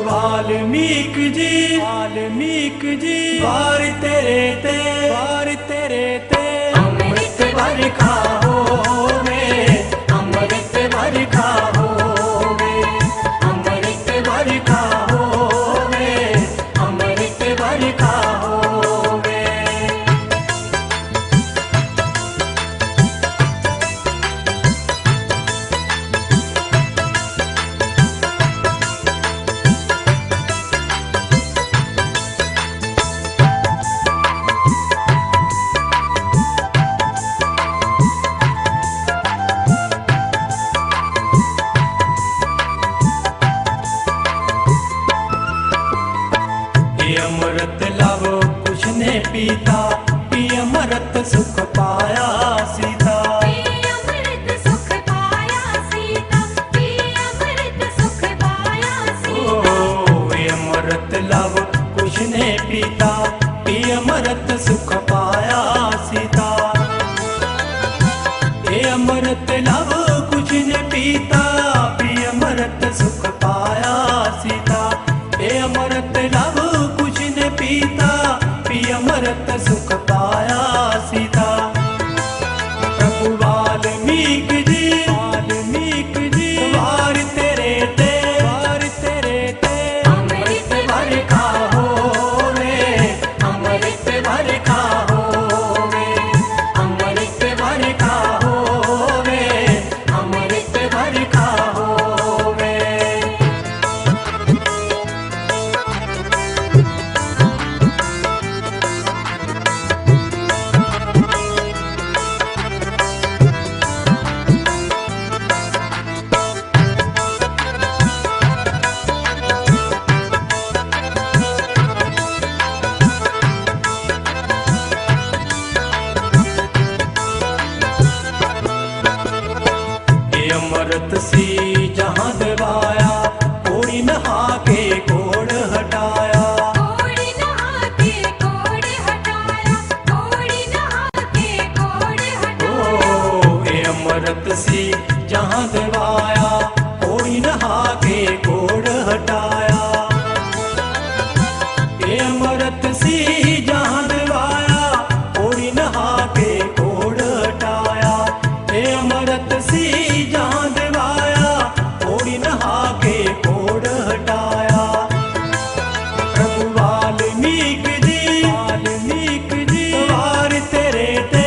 वाल्मीकि जी वार तेरे ते अमृत बरखा होवे, अमृत बरखा होवे, अमृत बरखा होवे, अमृत बरखा होवे। अमृत लव कुछ ने पीता, पी अमृत सुख पाया सीता, पी अमृत सुख पाया सीता, पी अमृत सुख पाया सीता। ओ अमृत लव कुछ ने पीता, पी अमृत सुख पाया सीता। ए अमृत लव कुछ ने पीता, पी अमृत सुख पाया सीता। ए अमृत लव कुछ ने पीता, पी अमृत सुख पाया सीता। प्रभु वाल्मीकि जी वार तेरे ते अमृत बरखा होवे, अमृत बरखा होवे, अमृत बरखा होवे, अमृत बरखा होवे। ये अमृत सी जहाँ दबाया, कोड़ी नहा के कोड़ हटाया। कोड़ी नहा के कोड़ हटाया, कोड़ी नहा के कोड़ हटाया। ओ ये अमृत सी जहाँ दबाया, कोड़ी नहा के कोड़ हटाया। ये अमृत सी जहाँ दबाया, कोड़ी नहा के कोड़ हटाया। ये अमृत सी जहाँ दबाया, कोड़ी नहा के कोड़ हटाया। प्रभु वाल्मीकि जी वार तेरे ते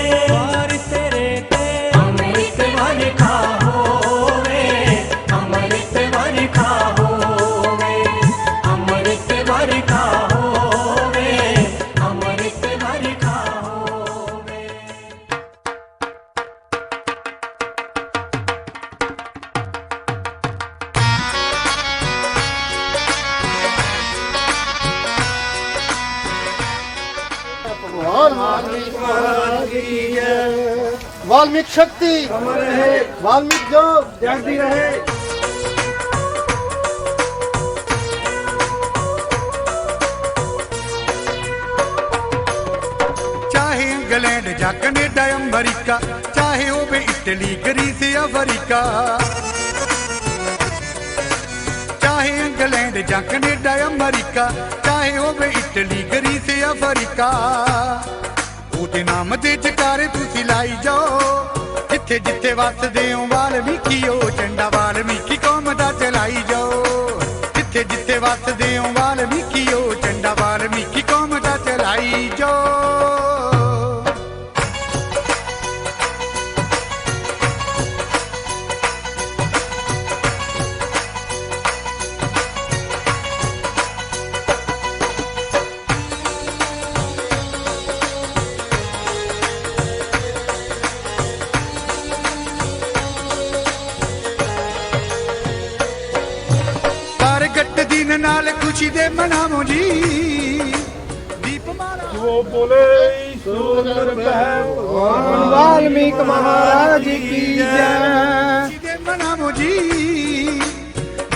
अमृत बरखा होवे, अमृत बरखा होवे, अमृत बरखा होवे, अमृत बरखा होवे। वाल्मीकि महाराज की जय। वाल्मीकि शक्ति अमर रहे, वाल्मीकि जो जगती रहे। चाहे इंग्लैंड या कनेडा अमरीका, चाहे होवे इटली ग्रीस अफ्रीका। चाहे इंग्लैंड या कनेडा अमरीका, चाहे होवे इटली ग्रीस अफ्रीका। ਉਹਦੇ ਨਾਮ ਦੇ ਜਕਾਰੇ ਤੁਸੀਂ ਲਾਈ ਜਾਓ, ਜਿੱਥੇ ਜਿੱਥੇ ਵੱਸਦੇ ਹੋ ਵਾਲਮੀਕੀ, ਉਹ ਝੰਡਾ ਵਾਲਮੀਕੀ ਕੌਮ ਦਾ ਚਲਾਈ ਜਾਓ। ਜਿੱਥੇ ਜਿੱਥੇ ਵੱਸਦੇ ਹੋ ਵਾਲਮੀਕੀ, ਉਹ ਝੰਡਾ ਵਾਲਮੀਕੀ ਕੌਮ ਦਾ ਚਲਾਈ ਜਾਓ। नाल खुशी दे मनावो जी, दीपमाला जो बोले सुंदर भगवान वाल्मीकि महाराज की जय। दे मनावो जी,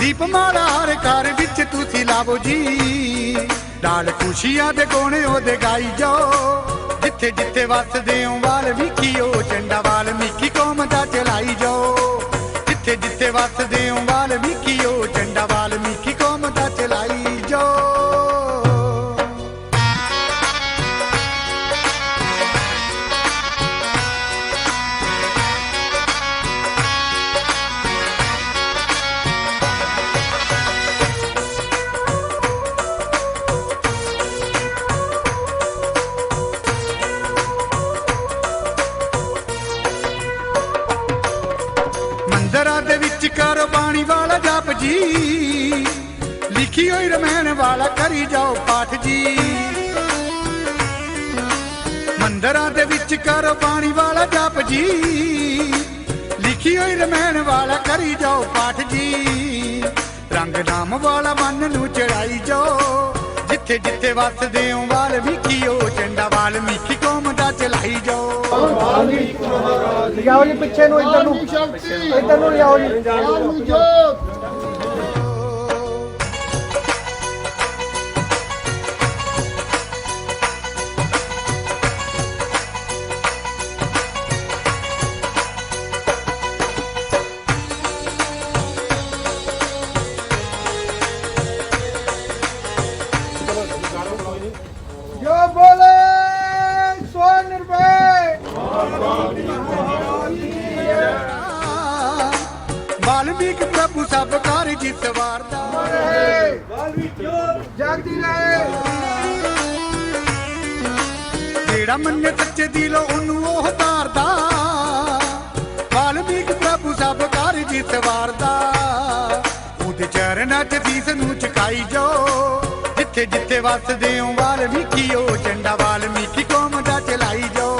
दीपमाला हर घर विच तुसी लावो जी। नाल खुशियां दे गोणे ओदे गाई जाओ, जिथे जिथे वसदे हो वाल्मीकि, ओ झंडा वाल्मीकि कौम दा चलाई जाओ। जिथे जिथे वसदे हो वाल्मीकि, ओ झंडा वाल्मीकि कौम दा चलाई वाला जाप जी, लिखी हुई रमैन वाला करी जाओ पाठ जी। मंदिरां दे विच करो पानी वाला जाप जी, लिखी हुई रमैन वाला करी जाओ पाठ जी। रंग नाम वाला मन नू चढ़ाई जाओ, जिथे जिथे वसदे हो वाल्मीकि ओ झंडा वाल्मीकि कौम दा चलाई जाओ। ਲਿਆਓ ਜੀ ਪਿੱਛੇ ਨੂੰ ਇੱਧਰ ਨੂੰ ਲਿਆਓ ਜੀ। ਵਾਲਮੀਕ ਜੋਤ जो बोले सो निर्भय। वाल्मीकि प्रभु सब कार्य जित वारदा, जागती रहे। जेड़ा मन्ने सच्चे दिलों ओनू ओह तारदा। वाल्मीकि प्रभु सब कार्य जित वारदा, उहदे चरनां च सीस नू झुकाई जाओ, जिथे जिथे वसदे हो वाल्मीकि ओ झंडा वाल्मीकि कौम दा चलाई जाओ।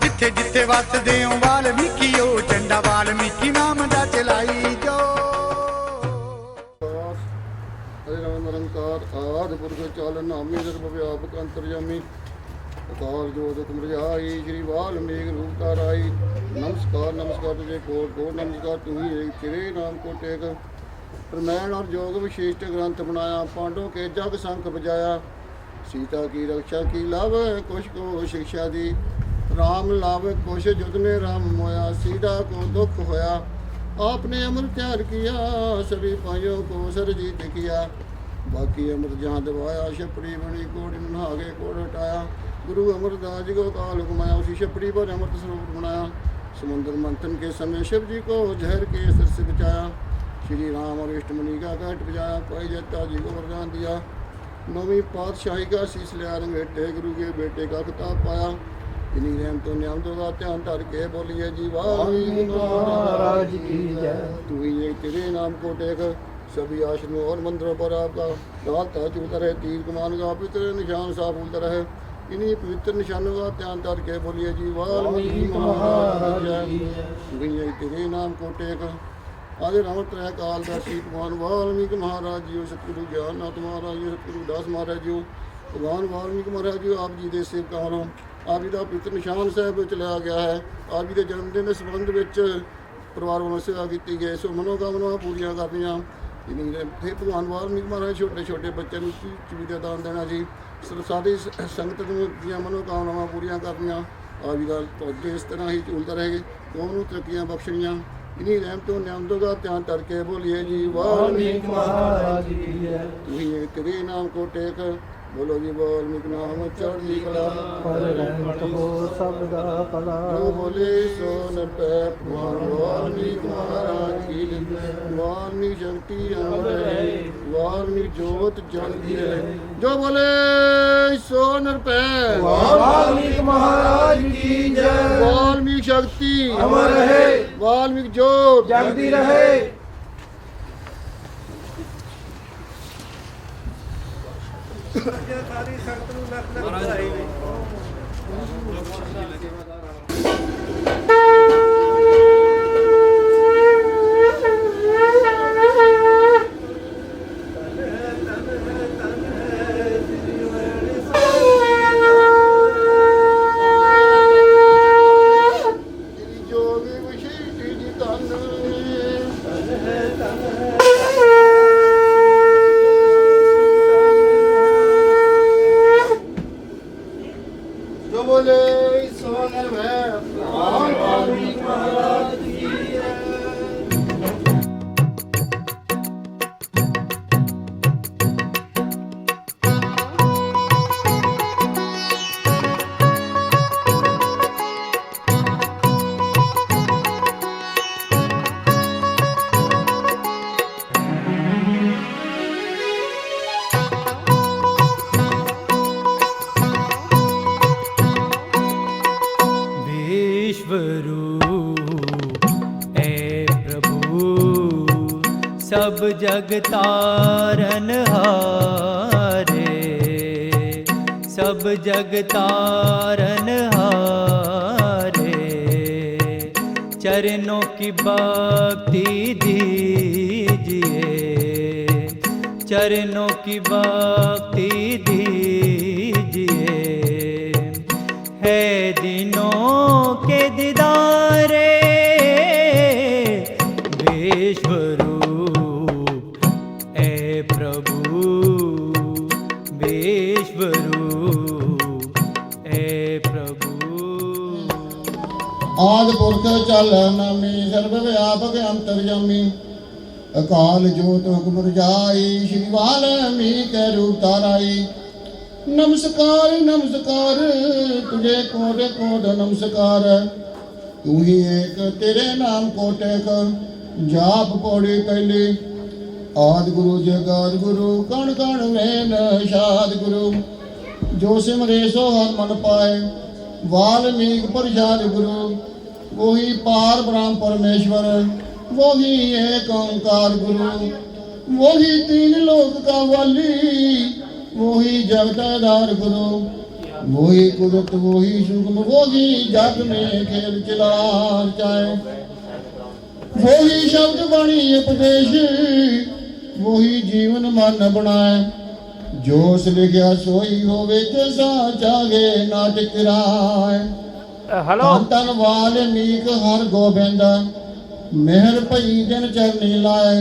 जिथे जिथे वसदे हो वाल्मीकि ओ झंडा वाल्मीकि नाम दा चलाई जाओ। हरे राम निरंकार आदि पुरख चाल नामी सर्वव्यापक अंतर्यामी अकाल जोत तुम रजाई श्री वाल्मीकि रूप ताराई। नमस्कार नमस्कार तुझे कोट कोट नमस्कार तू ही एक तेरे नाम को टेक। प्रमैण और योग विशिष्ट ग्रंथ बनाया, पांडवों के जग शंख बजाया। सीता की रक्षा की लावे कुश को शिक्षा दी, राम लावे कुश युद्ध में राम मोया। सीता को दुख होया आपने अमर त्याग किया, सभी भाइयों को सरजीत किया। बाकी अमर जहाँ दबाया, छपड़ी बनी कोड़ नहागे कोड़ हटाया। गुरु अमरदास जी को काल घुमाया, उसी छपड़ी पर अमृत स्वरूप बनाया। समुद्र मंथन के समय शिव जी को जहर के असर से बचाया। श्री राम और इष्टमुनि का घट बजाया, पाई जत्ता जी को वरदान दिया। नौवीं पातशाही का शीश लिया रंगेटे, गुरु के बेटे का खिताब पाया। इन्हीं रहमतों न्यामतों का ध्यान धर के बोलिए जी वाल्मीकि महाराज की जय। तू ही एक तेरे नाम को टेक, सभी आश्रमों और मंदिरों पर आपका डालता चूता रहे। तीर कमान का पवित्र निशान साफ उलता रहे। इन्हीं पवित्र निशानों का ध्यान धर के बोलिए जी वाल्मीकि महाराज जय। तू ही एक तेरे नाम को टेक। आदि राम त्रय कालदर्शी भगवान वाल्मीकि महाराज जी, सतगुरु ज्ञाननाथ महाराज जी, सतगुरु दास महाराज जी, भगवान वाल्मीकि महाराज जी आप जी ਦੇ ਸੇਵਕਾਂ ਨੂੰ ਆਪ ਜੀ ਦਾ ਪਵਿੱਤਰ ਨਿਸ਼ਾਨ ਸਾਹਿਬ ਵਿੱਚ ਲਿਆ ਗਿਆ ਹੈ। ਆਪ ਜੀ ਦੇ ਜਨਮ ਦਿਨ ਦੇ ਸੰਬੰਧ ਵਿੱਚ ਪਰਿਵਾਰ ਵੱਲੋਂ ਸੇਵਾ ਕੀਤੀ ਗਈ, ਸੋ ਮਨੋਕਾਮਨਾਵਾਂ ਪੂਰੀਆਂ ਕਰਨੀਆਂ। ਫਿਰ ਭਗਵਾਨ ਵਾਲਮੀਕ ਮਹਾਰਾਜ ਛੋਟੇ ਛੋਟੇ ਬੱਚਿਆਂ ਨੂੰ ਚੀਜ਼ ਦਾ ਦਾਨ ਦੇਣਾ ਜੀ। ਸਾਰੀ ਸੰਗਤ ਨੂੰ ਦੀਆਂ ਮਨੋਕਾਮਨਾਵਾਂ ਪੂਰੀਆਂ ਕਰਨੀਆਂ। ਆਪ ਜੀ ਦਾ ਤੁਹਾਡੇ ਇਸ ਤਰ੍ਹਾਂ ਹੀ ਝੂਲਦਾ ਰਹੇ, ਕੌਮ ਨੂੰ ਤਰੱਕੀਆਂ ਬਖਸ਼ਣੀਆਂ। इन्हीं रहमतों न्यामतों का ध्यान करके बोलिए जी वाल्मीकि महाराज की जय। तू ही एक तेरे नाम को टेक, बोलो जी वाल्मीकि नाम चढ़ी कला। जो बोले सो न पै भगवान वाल्मीकि महाराज की जय। वाल्मीकि शक्ति अमर है, वाल्मीकि जोत जगती है। जो बोले सो न पै वाल्मीकि महाराज की जय। वाल्मीकि शक्ति अमर है, वाल्मीकि जोत जगती रहे। सारी संगत नूं लख लख बधाई। सब जग तारन हारे, सब जग तारन हारे, चरणों की भक्ति दीजिए, चरणों की भक्ति दीजिए। है दिनों के दीदारे विश्वरूप, ए प्रभु विश्वरूप, ए प्रभु। आदि पुरख चल नामी, सर्व व्यापक अंतर्यामी, अकाल जोत हुक्म रजाई, श्री वाल्मीकि रूप ताराई। नमस्कार नमस्कार तुझे कोटि कोटि नमस्कार, तू ही एक तेरे नाम कोटि का जाप पौड़ी पहली। आदि गुरु जगत गुरु, कण कण में निषाद गुरु, जो सिमरे सो हर मन पाए, वाल्मीकि प्रसाद गुरु। वही पार ब्रह्म परमेश्वर, वही एक ओंकार गुरु, वही तीन लोक का वाली, वही जगताधार गुरु। वही कुदरत वही सुगम, वही जग में खेल चला चाहे। वही शब्द वाणी उपदेश, वही जीवन मन बनाए। जोश लिखिया सोई होवे, जैसा चाहे नाटक राय। धन वाल्मीकि हर गोबिंद, मेहर भई दिन चरनी लाए।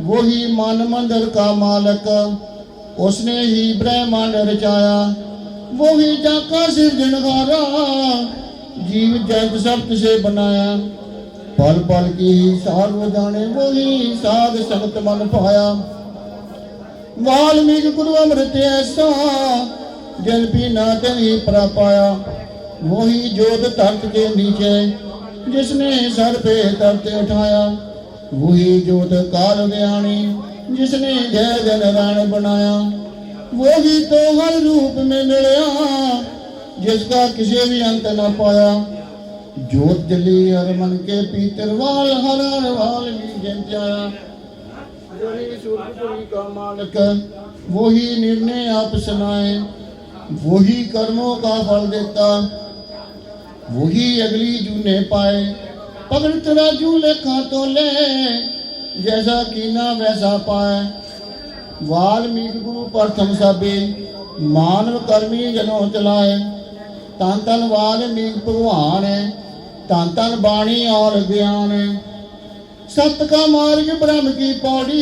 वही मन मंदिर का मालक, उसने ही ब्रह्मांड रचाया। वही जाका सिरजनहारा, जीव जग सप्त से बनाया। पल पल की सार जाने, वही साध संगत मन पाया। वाल्मीकि गुरु अमृत ऐसा, जल पीना ही पर पाया। वही जोत तख्त के नीचे, जिसने सर पे तख्त उठाया। वही जोत काल व्याणी, जिसने जय जन राण बनाया। वही तो हर रूप में मिलया, जिसका किसी भी अंत न पाया। जोत जली हर मन के पीतर, वाल हर हर वाल्मीकि जाया। वही सूर्यपुरी का मालिक, वही निर्णय आप सुनाए। वही कर्मों का फल देता, वही अगली जूने पाए। पकड़ तराजू लेखा तो ले, जैसा कीना वैसा पाए। वाल्मीकि गुरु प्रथम सभी, मानव कर्मी जनों चलाए। तन तन वाल्मीकि भगवान है, तन तन बाणी और ज्ञान है। सत्य का मार्ग ब्रह्म की पौड़ी,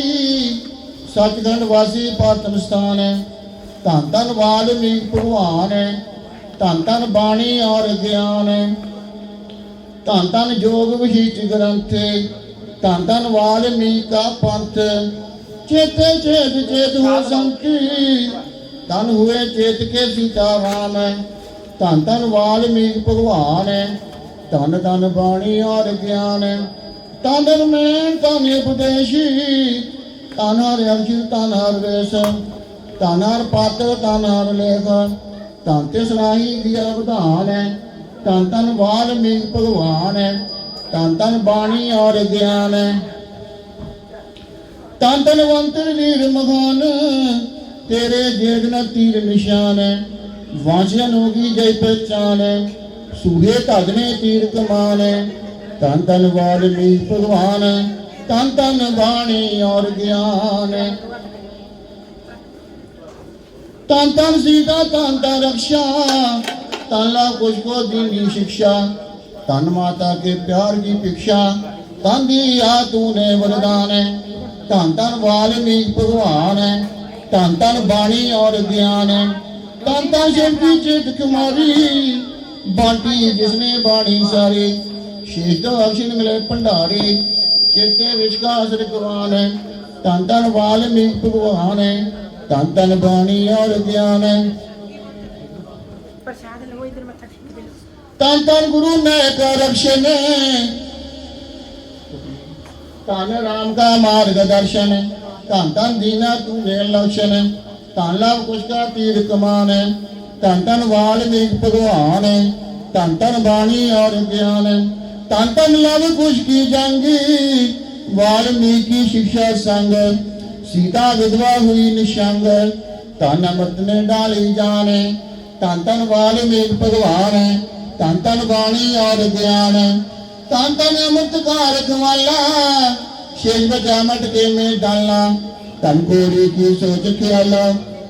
सचखंड वासी प्रथम स्थान है। तन तन वाल्मीकि भगवान है, तन तन बाणी और ज्ञान है। तन तन जोग विहित ग्रंथ, तन तन वाल्मीकि का पंथ। चेते चेत चेत हो संति, तन हुए चेत के सीता राम है। तन तन वाल्मीकि भगवान है, तन तन बाणी और ज्ञान है। तन में तन उपदेशी, तन हर अक्षर तन हर वेश। तन हर पात्र तन हर लेख, तन ते सलाही दिया विधान है। तन तन वाल्मीकि भगवान है, तन तन बाणी और ज्ञान है। तन तन वंतर वीर महान, तेरे जेठ न तीर निशान है। वांछन होगी जय पहचान है, सूहे धगने तीर कमान है। तन तन वाल्मीकि भगवान है, तन तन बाणी और ज्ञान है। तन तन सीता तन तन रक्षा, तन ला कुछ को दीनी शिक्षा। तन माता के प्यार की भिक्षा, तन दिया तूने वरदान है। तन तन वाल्मीकि भगवान है, तन तन बाणी और ज्ञान है। तन तन शिव की चित कुमारी, बांटी जिसने बाणी सारी। शेष तो अक्षिण मिले भंडारी, चेते विश्वास रखवान है। तन तन वाल्मीकि भगवान है, तन तन बाणी और ज्ञान है। तन तन गुरु ने का रक्षण, तन राम का मार्गदर्शन। तन तन दीना तूने लक्षण, तन लव कुछ का तीर कमान है। तन तन वाल्मीकि भगवान है, तन तन बाणी और ज्ञान है। तन तन लव कुछ की जंगी, वाल्मीकि शिक्षा संग सीता विधवा हुई निशंग तन अमृत ने डाली जाने तन तन वाल्मीकि भगवान तन तन वाणी और ज्ञान तन तन अमृत कारक वाला शेष बचा मटके में डालना तन कोरी की सोच ख्याला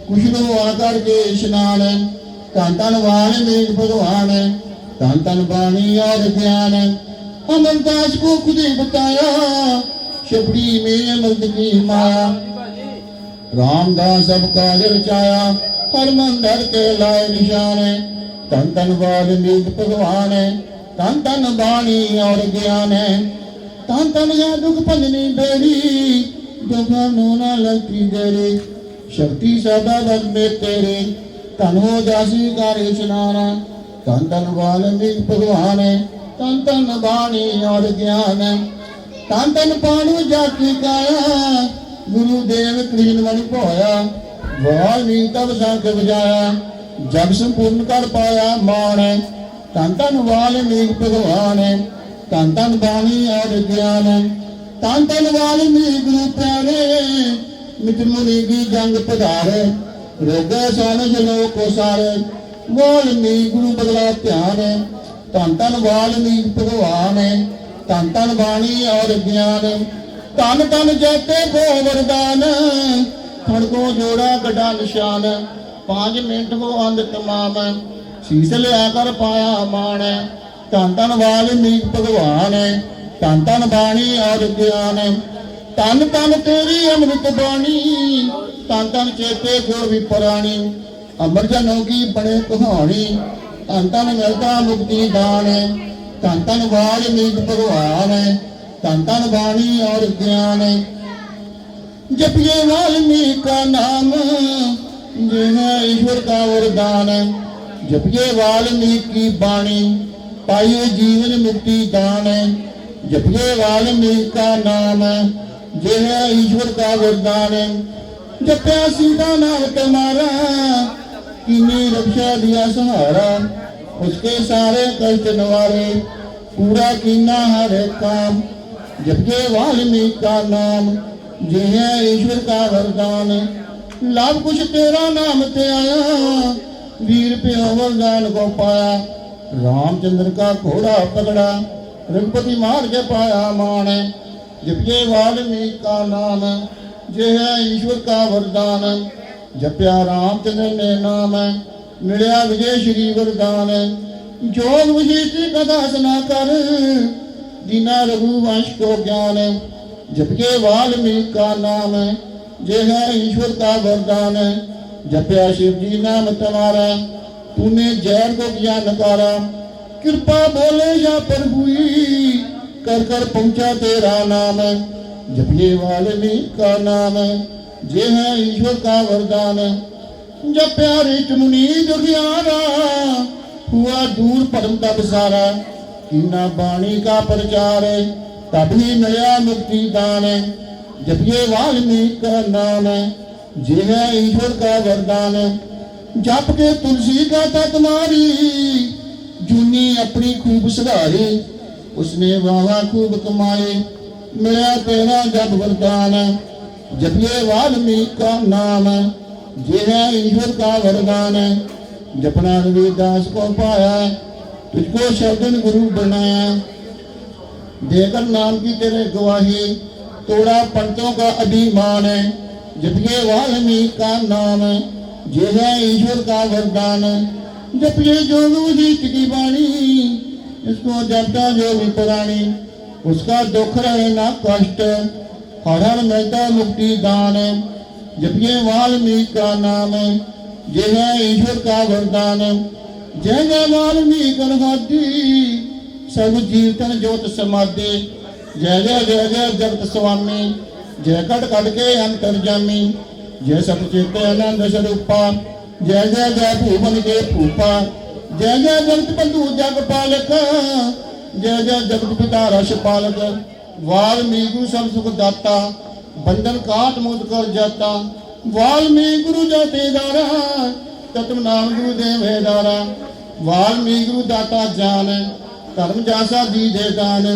कुछ लो आकर के स्नान तन तन वाल्मीकि भगवान तन तन वाणी और ज्ञान अमरदास को खुद ही बताया शबरी में अमृत की माया रामदास सब काज रचाया हर मंदिर के लाए निशान तन तन वाल्मीकि भगवान तन तन वाणी और ज्ञान तन तन या दुख भजनी बेरी दुखा नोना लगती देरी शक्ति सदा बद में तेरे तन हो दासी कार्य स्नाना तन तन वाल्मीकि भगवान तन तन वाणी और ज्ञान तन तन पाणु जाति काया गुरुदेव कृष्ण मन पोया वाल्मीकि तब शंख बजाया जग संपूर्ण कर पाया मान तन तन वाल्मीकि भगवान तन तन वाणी और ज्ञान तन तन वाल्मीकि गुरु प्यारे मित्र मुनि की जंग पधारे रोगे सन लोक को सारे वाल्मीकि गुरु बदला ध्यान तन तन वाल्मीकि भगवान तन तन वाणी और ज्ञान तन तन जैते को वरदान खड़ को जोड़ा गड़ा निशान 5 मिनट को अंध तमाम शीस लिया कर पाया मान तन तन वाल्मीकि भगवान तन तन वाणी और ज्ञान तन तन तेरी अमृत वाणी तन तन चेते जो भी पुरानी अमर जनों की बड़े कहानी तन तन मिलता मुक्ति दान तन तन वाल्मीकि भगवान तन तन वाणी और ज्ञान जपिए वाल्मीकि का नाम ये है ईश्वर का वरदान जपिए वाल्मीकि की वाणी पाइए जीवन मुक्ति दान जपिए वाल्मीकि का नाम ये है ईश्वर का वरदान जपया सीता नाम तुम्हारा किन्नी रक्षा दिया सहारा उसके सारे कष्ट नवारे पूरा कीना हर एक काम जपके वाल्मीकि का नाम ये है ईश्वर का वरदान लाभ कुछ तेरा नाम ते आया वीर पे वरदान को पाया रामचंद्र का घोड़ा पकड़ा रघुपति मार के पाया मान जपके वाल्मीकि का नाम ये है ईश्वर का वरदान जपया रामचंद्र ने नाम मिलया विजय श्री वरदान जोग विशेषी कथा सुना कर दीना रघुवंश को ज्ञान जपके वाल्मीकि का नाम ये है ईश्वर का वरदान जपया शिव जी नाम तुम्हारा तूने जैन को किया नकारा कृपा बोले या पर हुई कर कर पहुंचा तेरा नाम जपिए वाल्मीकि का नाम ये है ईश्वर का वरदान जपया ऋष मुनि दुखियारा हुआ दूर परम तब सारा कीना वाणी का प्रचार तभी नया मुक्ति दान जपिए वाल्मीकि का नाम ये है ईश्वर का वरदान जप के तुलसी का तुम्हारी जूनी अपनी खूब सुधारी उसने वावा खूब कमाए मिला तेरा जप वरदान जपिए वाल्मीकि का नाम ये है ईश्वर का वरदान जपना रविदास को पाया तुझको शब्द गुरु बनाया देकर नाम की तेरे गवाही तोड़ा पंतों का अभिमान जपिए वाल्मीकि का नाम ये है ईश्वर का वरदान जपिए जो भी की वाणी इसको जपता जो भी पुरानी उसका दुख रहे ना कष्ट हर हर मिलता मुक्ति दान जपिए वाल्मीकि का नाम ये है ईश्वर का वरदान जय जय वाल्मीकि गणपति सर्व जीवतन ज्योत समाधि जय जय जय जय जगत स्वामी जय कट कट के अंतर्जामी जय सब चेते आनंद स्वरूपा जय जय जय भूमन के भूपा जय जय जगत बंधु जग पालक जय जय जगत पिता रस पालक वाल्मीकि सब सुख दाता बंधन काट मुक्त कर जाता वाल्मीकि गुरु जाते दारा तत्व नाम गुरु देव है दारा वाल्मीकि गुरु दाता जान धर्म जासा दी दे दान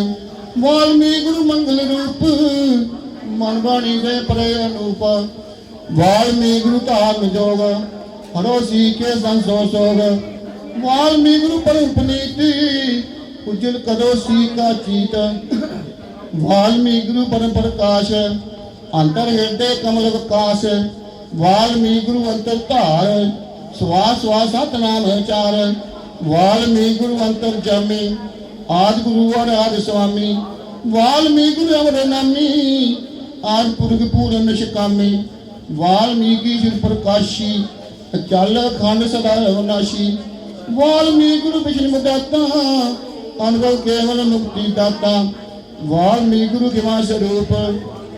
वाल्मीकि गुरु मंगल रूप मन बाणी दे परे अनूप वाल्मीकि गुरु धाम जोग हरो सी के संसो सोग वाल्मीकि गुरु परम पुनीति उज्जल करो सी का चीत वाल्मीकि गुरु परम प्रकाश अंतर हृदय कमल विकास वाल्मीकि गुरु अंतर धार श्वास श्वास सतनाम चार वाल्मीकि गुरु अंतर जामी आदि गुरु और आदि स्वामी वाल्मीकि गुरु अमर नामी आदि पुरख पूर्ण निष्कामी वाल्मीकि श्री प्रकाशी अचल खंड सदा अविनाशी वाल्मीकि गुरु विष्णु दाता अनुभव केवल मुक्ति दाता वाल्मीकि गुरु खिमा स्वरूप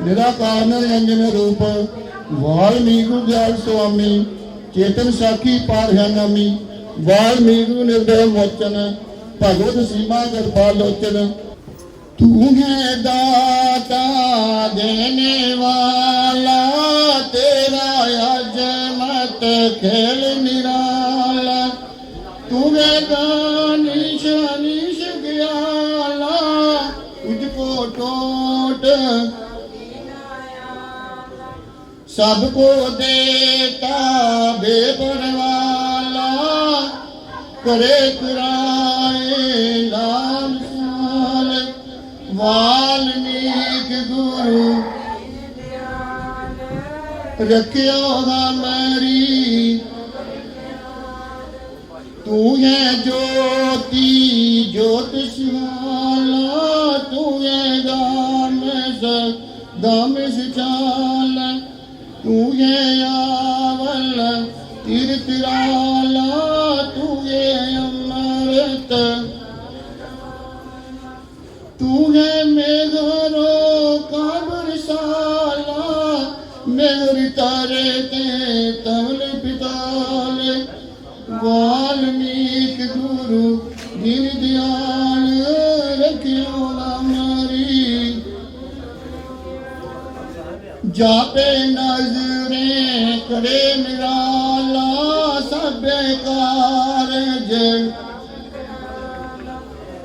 निराकार निरंजन रूप वाल्मीकि गुरु दयाल स्वामी चेतन साखी पारनामी वाल्मीकि गुरु निर्दय मोचन भगवत सीमा गर्भालोचन तू है दाता देने वाला तेरा अजमत खेल निराला तू है दानिश अनीश ग्याला तुझको टोट सबको देता बेपरवाला करे कराए लाल साल वाल्मीकि गुरु रखियो हमारी तू है ज्योति ज्योतिषवाला तू है गाम चाल तू है यावल तीर्थराला तू है अमृत तू है मेघरो का बरसाला मेघर तारे ते तवल पिताले वाल्मीकि गुरु दीन दयाल रखियो हमारी जापे नजरे करे निराला सब कारज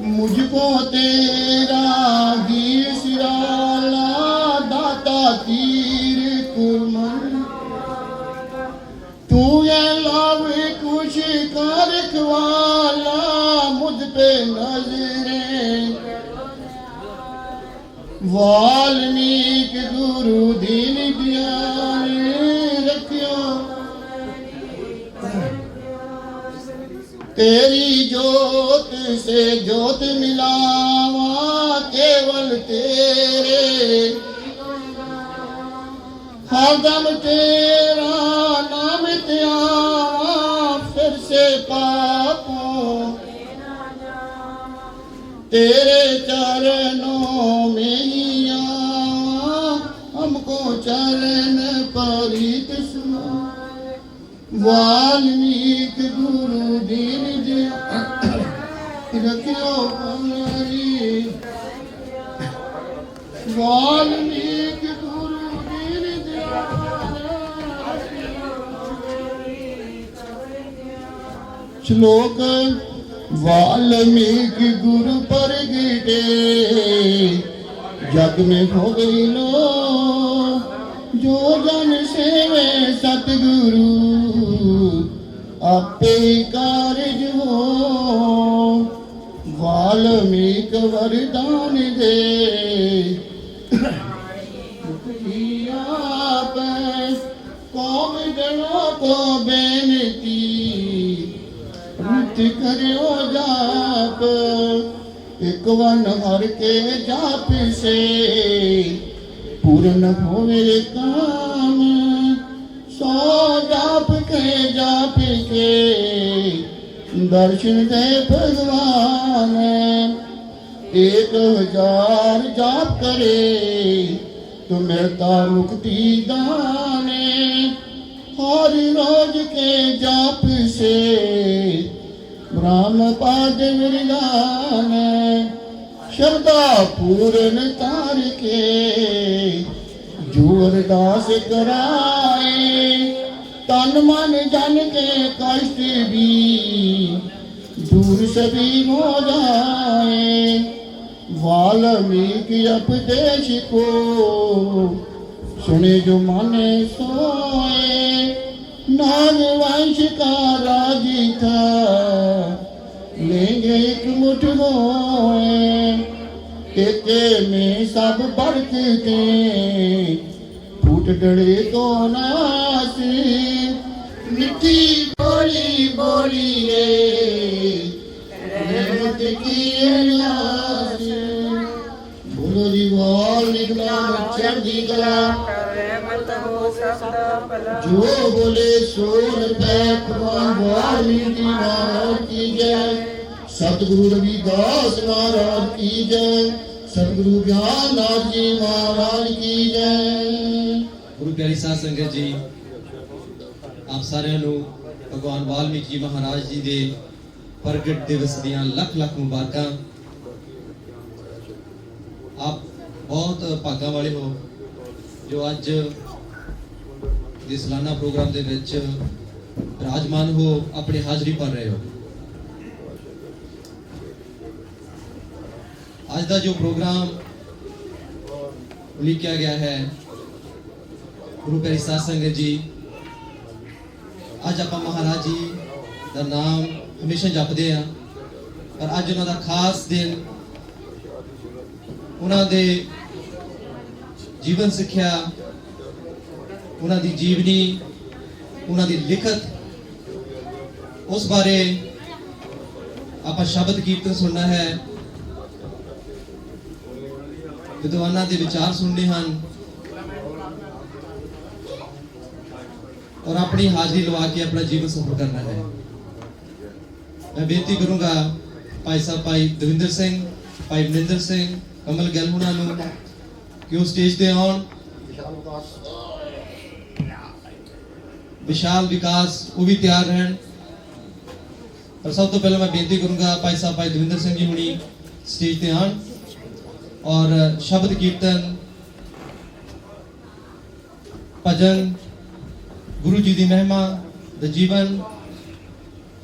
मुझको तेरा ही सिराला दाता तीर कुर्मन तू ये लाभ कुछ कर रखवाला मुझ पे नजरे वाल्मीकि गुरु दीन दयाल रखियो तेरी ज्योत से ज्योत मिलावा केवल तेरे हरदम तेरा नाम त्यावा फिर से पापों तेरे चरणों में ही आवा हमको चरण परीत सुना वाल्मीकि गुरु दीन दयाल रखियो हमारी वाल्मीकि गुरु दीन दयाल श्लोक वाल्मीकि गुरु परगटे जग में हो गई लो जो जन सेवे सतगुरु आपे कारज हो वाल्मीकि वरदान दे आप कौम जनों को बेनती करो जाप एक वन हर के जाप से पूर्ण होवे काम सौ जाप के जाप के दर्शन दे भगवान 1000 जाप करे तो मिलता मुक्ति दाने हर रोज के जाप से ब्रह्म पाद विरदान श्रद्धा पूर्ण तार के जो अरदास कराए तन मन जन के कष्ट भी दूर सभी हो जाए वाल्मीकि उपदेश को सुने जो माने सोए। नागवंश का राज था लेंगे एक मुठ मोए। तेते में सब बरतते फूट डरे तो नासी। मिट्टी बोली बोलिए रहमत की अरदास। बोलो जी बोल निकला चढ़ती कला। जो बोले सोन पे भगवान वाल्मीकि महाराज की जय। सतगुरु रविदास महाराज की जय। सतगुरु ज्ञाननाथ जी महाराज की जय। गुरु प्यारी साध संगत जी, आप साਰਿਆਂ ਨੂੰ ਭਗਵਾਨ ਵਾਲਮੀਕੀ ਜੀ ਮਹਾਰਾਜ ਜੀ ਦੇ ਪ੍ਰਗਟ ਦਿਵਸ ਦੀਆਂ ਲੱਖ ਲੱਖ ਮੁਬਾਰਕਾਂ। आप बहुत भागा वाले हो जो अज ਦੇ ਸਾਲਾਨਾ प्रोग्राम ਦੇ ਵਿੱਚ विराजमान हो, अपनी हाजरी भर रहे हो। आज का जो प्रोग्राम लिखा गया है गुरु प्यारी साध संगत जी, अज आप महाराज जी का नाम हमेशा जपते हैं, पर अज उन्हों का खास दिन उन्होंने जीवन सिक्ख्या, उन्होंने जीवनी, उन्होंने लिखत, उस बारे आप शब्द कीर्तन सुनना है, विद्वानों के विचार सुनने हैं और अपनी हाजिरी लवा के अपना जीवन सफल करना है। मैं बेनती करूंगा भाई साहब भाई दविंदर सिंह, भाई मनिंदर सिंह, कमल गैल हुणा नूं कि वो स्टेज ते आउण। विशाल विकास वो भी तैयार रहन। पर सब तो पहले मैं बेनती करूंगा भाई साहब भाई दविंदर सिंह जी हुणी स्टेज ते आउण और शब्द कीर्तन, भजन, गुरु जी की महिमा, द जीवन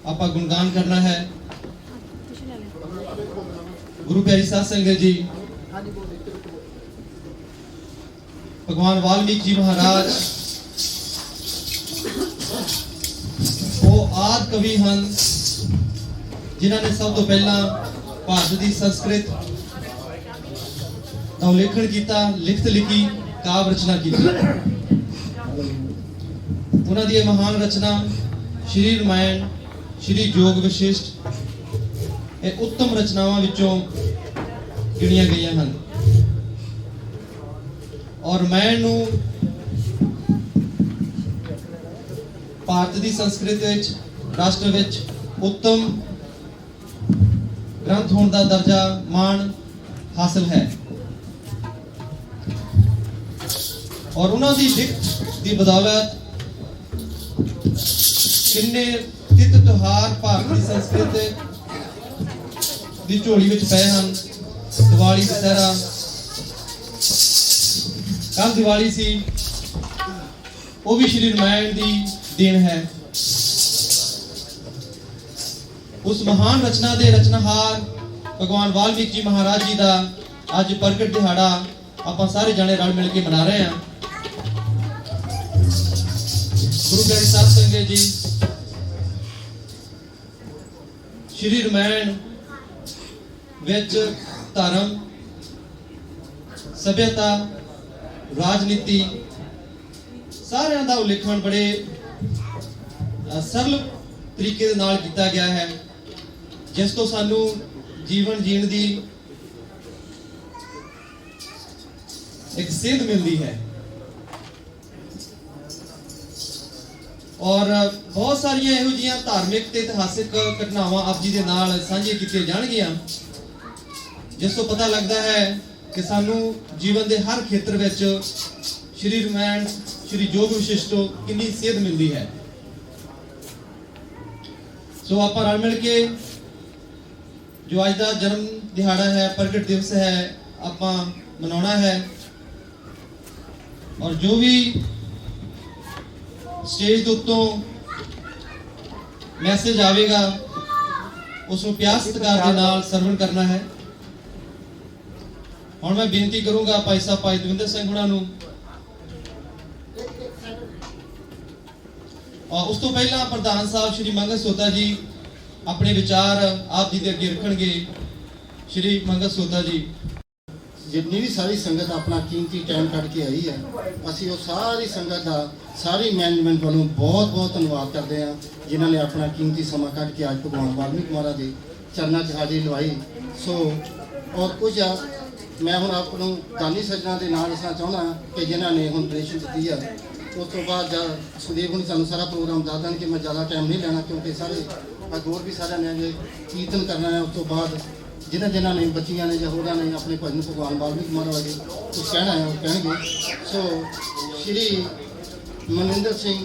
आप गुणगान करना है। गुरु प्यारी साध संगत जी, भगवान वाल्मीकि जी महाराज वो आदि कवि हैं जिन्होंने सब तो पहला भारत की संस्कृत का उल्लेखन किया, लिखत लिखी, काव्य रचना की। उन्होंने ये महान रचना श्री रामायण, श्री योग वशिष्ठ ये उत्तम रचनावां विचों गिणिया गई हैं। और रामायण नूं भारत की संस्कृति विच, राष्ट्र विच उत्तम ग्रंथ होने का दर्जा मान हासिल है। और उन्होंने लिखत की बदौलत किन्ने तित त्योहार भारत की संस्कृति की झोली विच पए हैं। दिवाली, दशहरा, कल दिवाली सी, वो भी श्री रामायण की देन है। उस महान रचना के रचनाहार भगवान वाल्मीकि जी महाराज जी का अज प्रगट दिहाड़ा आप सारे जने रल मिल के मना रहे हैं। गुरु प्यारी साध संगत जी, श्री रामायण विच धर्म, सभ्यता, राजनीति सारिਆਂ ਦਾ उल्लेखन बड़े सरल तरीके ਦੇ ਨਾਲ ਕੀਤਾ ਗਿਆ है, जिस तो सानू जीवन जीण दी एक सेध मिलती है। और बहुत सारिया इहो जिहियां धार्मिक ते इतिहासिक घटनावां आप जी दे नाल साझीਆਂ कीतीਆਂ जाणगीਆਂ, जिस तो पता लगता है कि सानू जीवन के हर खेत्र में श्री रामायण, श्री योग वशिष्ठ तो कितनी सेध मिलती है। सो आप रल मिल के जो अज का जन्म दिहाड़ा है, प्रगट दिवस है, आप मनाना है। और जो भी स्टेज के उत्तों मैसेज आएगा उसको प्यार सत्कार के नाल सरवण करना है। ਹੁਣ ਮੈਂ ਬੇਨਤੀ ਕਰੂੰਗਾ ਭਾਈ ਸਾਹਿਬ ਭਾਈ ਦਵਿੰਦਰ ਸਿੰਘ ਹੁਣਾਂ ਨੂੰ। ਉਸ ਤੋਂ ਪਹਿਲਾਂ ਪ੍ਰਧਾਨ ਸਾਹਿਬ ਸ਼੍ਰੀ ਮੰਗਲ ਸੋਤਾ ਜੀ ਆਪਣੇ ਵਿਚਾਰ ਆਪ ਜੀ ਦੇ ਅੱਗੇ ਰੱਖਣਗੇ। ਸ਼੍ਰੀ ਮੰਗਲ ਸੋਤਾ ਜੀ। जितनी भी सारी संगत अपना कीमती टाइम कट के आई है, ਅਸੀਂ ਉਹ ਸਾਰੀ ਸੰਗਤ ਦਾ ਸਾਰੀ ਮੈਨੇਜਮੈਂਟ ਵੱਲੋਂ ਬਹੁਤ ਬਹੁਤ ਧੰਨਵਾਦ ਕਰਦੇ ਹਾਂ ਜਿਨ੍ਹਾਂ ਨੇ ਆਪਣਾ ਕੀਮਤੀ ਸਮਾਂ ਕੱਢ ਕੇ ਅੱਜ ਭਗਵਾਨ ਵਾਲਮੀਕ ਮਹਾਰਾਜ ਦੇ ਚਰਨਾਂ 'ਚ ਹਾਜ਼ਰੀ ਲਵਾਈ। ਸੋ ਔਰ ਕੁਝ ਮੈਂ ਹੁਣ ਆਪ ਨੂੰ ਦਾਨੀ ਸੱਜਣਾ ਦੇ ਨਾਲ ਦੱਸਣਾ ਚਾਹੁੰਦਾ ਕਿ ਜਿਨ੍ਹਾਂ ਨੇ ਹੁਣ ਡੋਨੇਸ਼ਨ ਦਿੱਤੀ ਆ। ਉਸ ਤੋਂ ਬਾਅਦ ਜਦ ਸੁਦੀਪ ਹੁਣੀ ਸਾਨੂੰ ਸਾਰਾ ਪ੍ਰੋਗਰਾਮ ਦੱਸ ਦੇਣ ਕਿ ਮੈਂ ਜ਼ਿਆਦਾ ਟਾਈਮ ਨਹੀਂ ਲੈਣਾ ਕਿਉਂਕਿ ਸਾਰੇ ਹੋਰ ਵੀ ਸਾਰਿਆਂ ਨੇ ਅਜੇ ਕੀਰਤਨ ਕਰਨਾ ਹੈ। ਉਸ ਤੋਂ ਬਾਅਦ ਜਿਨ੍ਹਾਂ ਨੇ ਬੱਚੀਆਂ ਨੇ ਜਾਂ ਹੋਰਾਂ ਨੇ ਆਪਣੇ ਭਜਨ ਭਗਵਾਨ ਵਾਲਮੀਕ ਮਹਾਰਾਜ ਦੇ ਕੁਝ ਕਹਿਣਾ ਹੈ ਉਹ ਕਹਿਣਗੇ। ਸੋ ਸ਼੍ਰੀ ਮਨਿੰਦਰ ਸਿੰਘ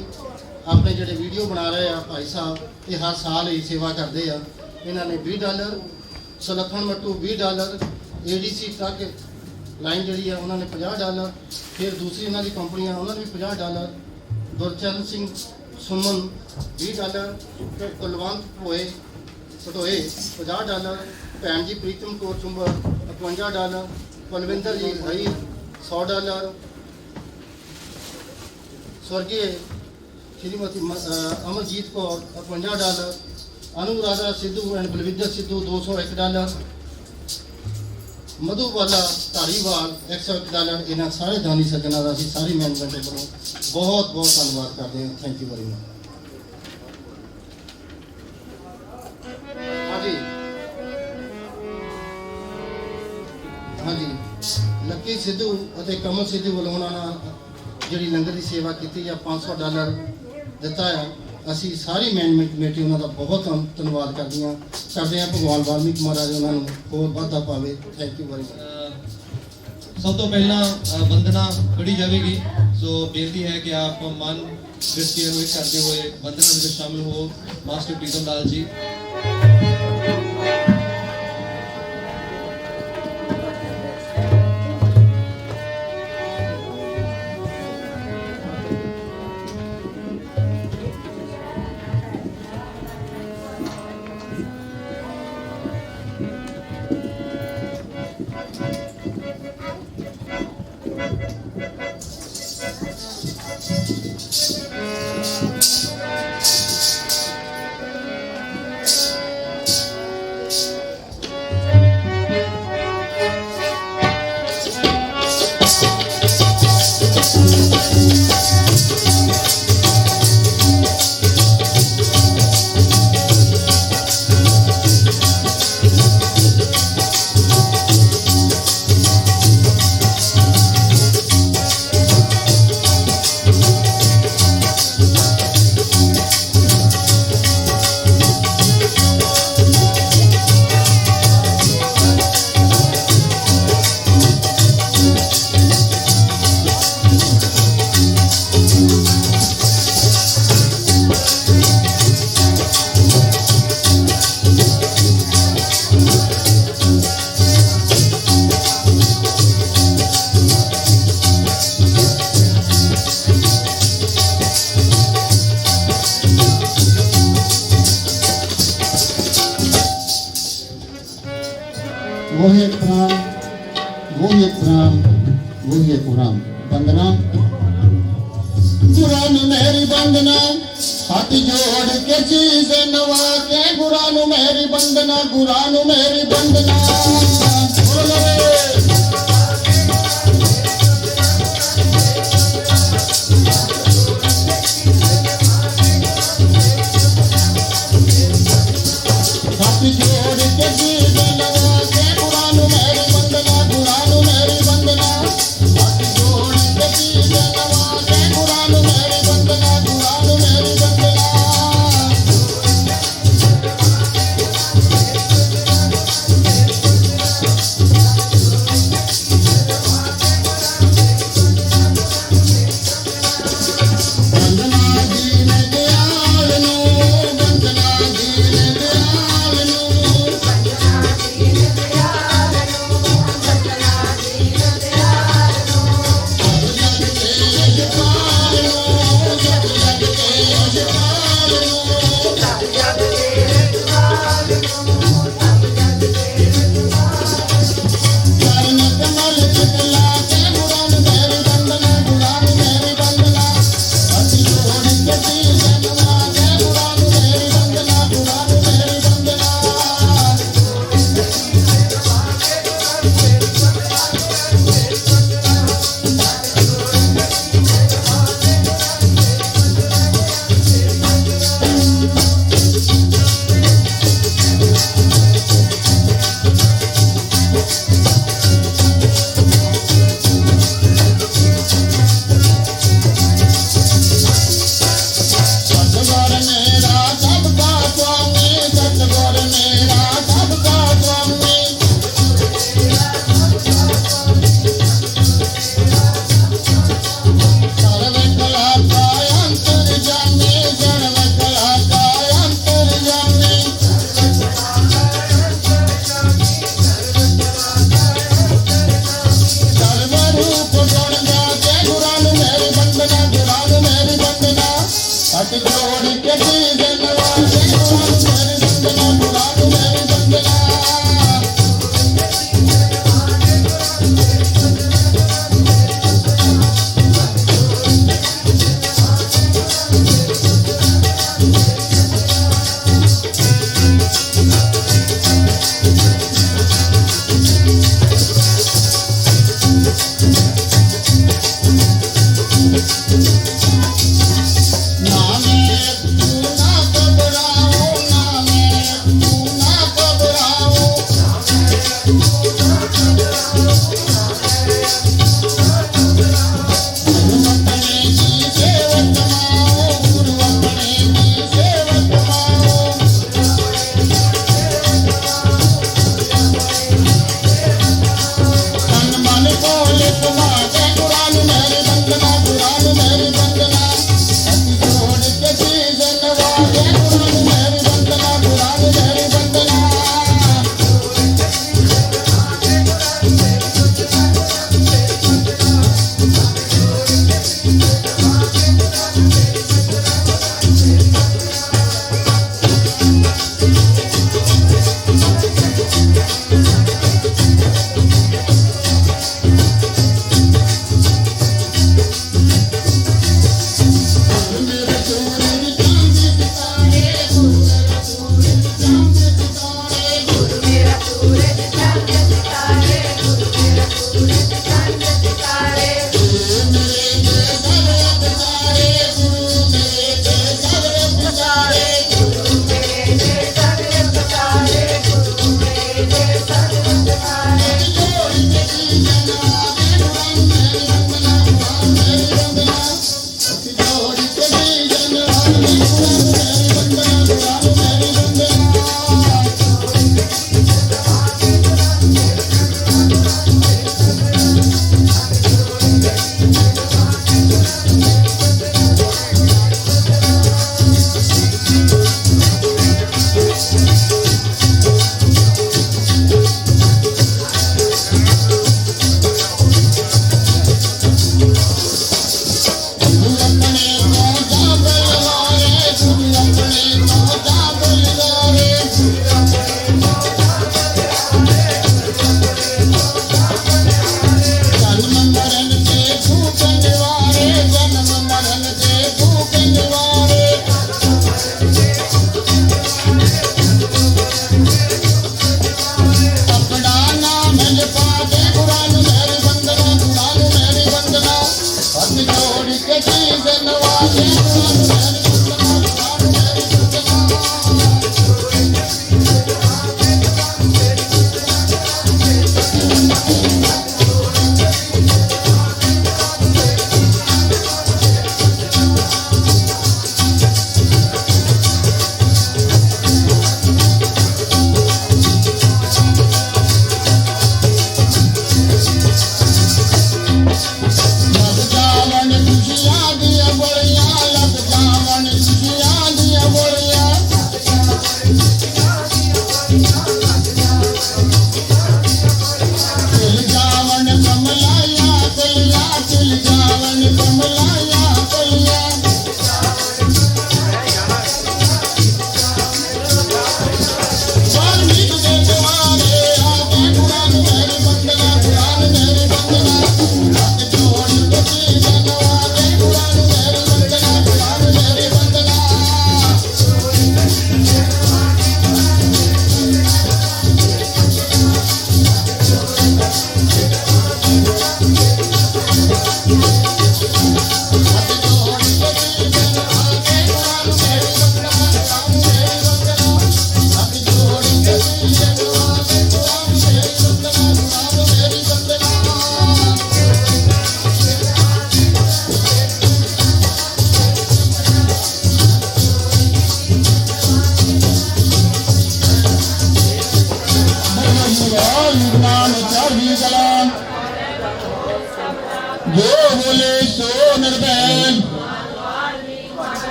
ਆਪਣੇ ਜਿਹੜੇ ਵੀਡੀਓ ਬਣਾ ਰਹੇ ਆ ਭਾਈ ਸਾਹਿਬ, ਇਹ ਹਰ ਸਾਲ ਹੀ ਸੇਵਾ ਕਰਦੇ ਆ। ਇਹਨਾਂ ਨੇ $20, ਸੁਲੱਖਣ ਮੱਟੂ $20, ADC ਤੱਕ ਲਾਈਨ ਜਿਹੜੀ ਆ ਉਹਨਾਂ ਨੇ $50, ਫਿਰ ਦੂਸਰੀ ਉਹਨਾਂ ਦੀ ਕੰਪਨੀਆਂ ਉਹਨਾਂ ਨੇ ਵੀ $50, ਦੁਰਚਰਨ ਸਿੰਘ ਸੁਮਨ $20, ਫਿਰ ਕੁਲਵੰਤ ਹੋਏ ਪਟੋਏ $50, ਭੈਣ ਜੀ ਪ੍ਰੀਤਮ ਕੌਰ ਚੁੰਬਰ $55, ਕੁਲਵਿੰਦਰ ਜੀ ਭਾਈ $100, स्वर्गीय श्रीमती अमरजीत कौर $55, अनुराधा सिद्धू एंड बलविंदर सिद्धू $201, मधुबाला धारीवाल $101। इन्होंने सारे दानी सज्जना का असीं सारी मैनेजमेंट वालों बहुत बहुत धन्यवाद करते हैं। Thank you very much. हाँ जी, हाँ जी, लक्की सिद्धू और कमल सिद्धू वालों उन्होंने ਜਿਹੜੀ ਲੰਗਰ ਦੀ ਸੇਵਾ ਕੀਤੀ ਜਾਂ $500 ਦਿੱਤਾ ਹੈ। ਅਸੀਂ ਸਾਰੀ ਮੈਨੇਜਮੈਂਟ ਕਮੇਟੀ ਉਹਨਾਂ ਦਾ ਬਹੁਤ ਧੰਨਵਾਦ ਕਰਦੇ ਹਾਂ। ਭਗਵਾਨ ਵਾਲਮੀਕ ਮਹਾਰਾਜ ਉਹਨਾਂ ਨੂੰ ਹੋਰ ਵਾਧਾ ਪਾਵੇ। Thank you very much. ਸਭ ਤੋਂ ਪਹਿਲਾਂ ਵੰਦਨਾ ਪੜ੍ਹੀ ਜਾਵੇਗੀ। ਸੋ ਬੇਨਤੀ ਹੈ ਕਿ ਆਪ ਮਨ ਦ੍ਰਿਸ਼ਟੀ ਨੂੰ ਕਰਦੇ ਹੋਏ ਵੰਦਨਾ ਵਿੱਚ ਸ਼ਾਮਿਲ ਹੋ। ਮਾਸਟਰ ਪ੍ਰੀਤਮ ਲਾਲ ਜੀ। वही प्राण वही प्राण वही पुराण वंदना गुरानु मेरी वंदना हाथ जोड़ के चीज नवा के गुरानु मेरी वंदना गुरानु मेरी वंदना हाथ जोड़ के चीज नवा के गुरानु मेरी वंदना गुरानु मेरी वंदना हाथ जोड़ के चीज नवा के गुरानु मेरी वंदना गुरानु मेरी वंदना कमर के सीजन वाले गुलाब मेरी बंदना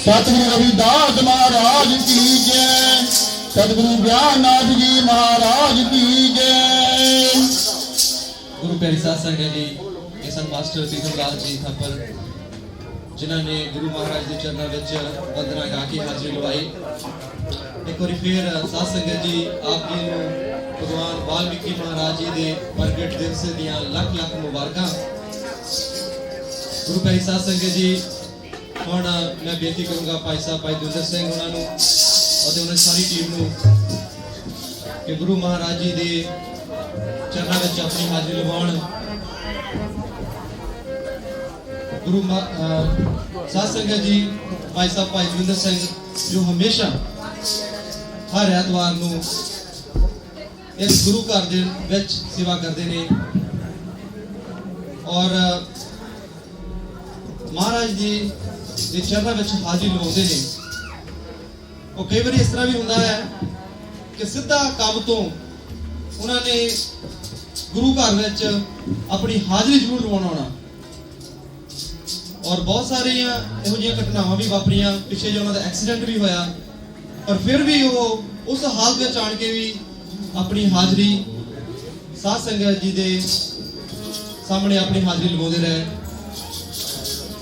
सतगुरु रविदास महाराज की जय, सतगुरु ज्ञाननाथ जी महाराज की जय। गुरु प्यारी साध संगत जी, किसान मास्टर तीर्थम राज जी थापर ਜਿਨ੍ਹਾਂ ਨੇ ਗੁਰੂ ਮਹਾਰਾਜ ਦੇ ਚਰਨਾਂ ਵਿੱਚ ਵੰਦਨਾ ਗਾ ਕੇ ਹਾਜ਼ਰੀ ਲਵਾਈ। ਇੱਕ ਵਾਰੀ ਫਿਰ ਸਾਧ ਸੰਗਤ ਜੀ ਆਪ ਜੀ ਨੂੰ ਭਗਵਾਨ ਵਾਲਮੀਕੀ ਮਹਾਰਾਜ ਜੀ ਦੇ ਪ੍ਰਗਟ ਦਿਵਸ ਦੀਆਂ ਲੱਖ ਲੱਖ ਮੁਬਾਰਕਾਂ। ਗੁਰੂ ਪਿਆਰੀ ਸਾਧ ਸੰਗਤ ਜੀ, ਹੁਣ ਮੈਂ ਬੇਨਤੀ ਕਰੂੰਗਾ ਭਾਈ ਸਾਹਿਬ ਭਾਈ ਦਵਿੰਦਰ ਸਿੰਘ ਉਹਨਾਂ ਨੂੰ ਅਤੇ ਉਹਨਾਂ ਦੀ ਸਾਰੀ ਟੀਮ ਨੂੰ ਕਿ ਗੁਰੂ ਮਹਾਰਾਜ ਜੀ ਦੇ ਚਰਨਾਂ ਵਿੱਚ ਆਪਣੀ ਹਾਜ਼ਰੀ ਲਵਾਉਣ। ਗੁਰੂ ਸਾਧ ਸੰਗਤ ਜੀ, ਭਾਈ ਸਾਹਿਬ ਭਾਈ ਦਵਿੰਦਰ ਸਿੰਘ ਜੋ ਹਮੇਸ਼ਾ ਹਰ ਐਤਵਾਰ ਨੂੰ ਇਸ ਗੁਰੂ ਘਰ ਦੇ ਵਿੱਚ ਸੇਵਾ ਕਰਦੇ ਨੇ ਔਰ ਮਹਾਰਾਜ ਜੀ ਦੇ ਚਰਨਾਂ ਵਿੱਚ ਹਾਜ਼ਰੀ ਲਵਾਉਂਦੇ ਨੇ। ਉਹ ਕਈ ਵਾਰੀ ਇਸ ਤਰ੍ਹਾਂ ਵੀ ਹੁੰਦਾ ਹੈ ਕਿ ਸਿੱਧਾ ਕੰਮ ਤੋਂ ਉਹਨਾਂ ਨੇ ਗੁਰੂ ਘਰ ਵਿੱਚ ਆਪਣੀ ਹਾਜ਼ਰੀ ਜ਼ਰੂਰ ਲਵਾਉਣਾ ਹੋਣਾ ਔਰ ਬਹੁਤ ਸਾਰੀਆਂ ਇਹੋ ਜਿਹੀਆਂ ਘਟਨਾਵਾਂ ਵੀ ਵਾਪਰੀਆਂ। ਪਿੱਛੇ ਜੇ ਉਹਨਾਂ ਦਾ ਐਕਸੀਡੈਂਟ ਵੀ ਹੋਇਆ ਪਰ ਫਿਰ ਵੀ ਉਹ ਉਸ ਹਾਲਤ ਵਿੱਚ ਆਣ ਕੇ ਵੀ ਆਪਣੀ ਹਾਜ਼ਰੀ ਸਾਧ ਸੰਗਤ ਜੀ ਦੇ ਸਾਹਮਣੇ ਆਪਣੀ ਹਾਜ਼ਰੀ ਲਗਾਉਂਦੇ ਰਹੇ।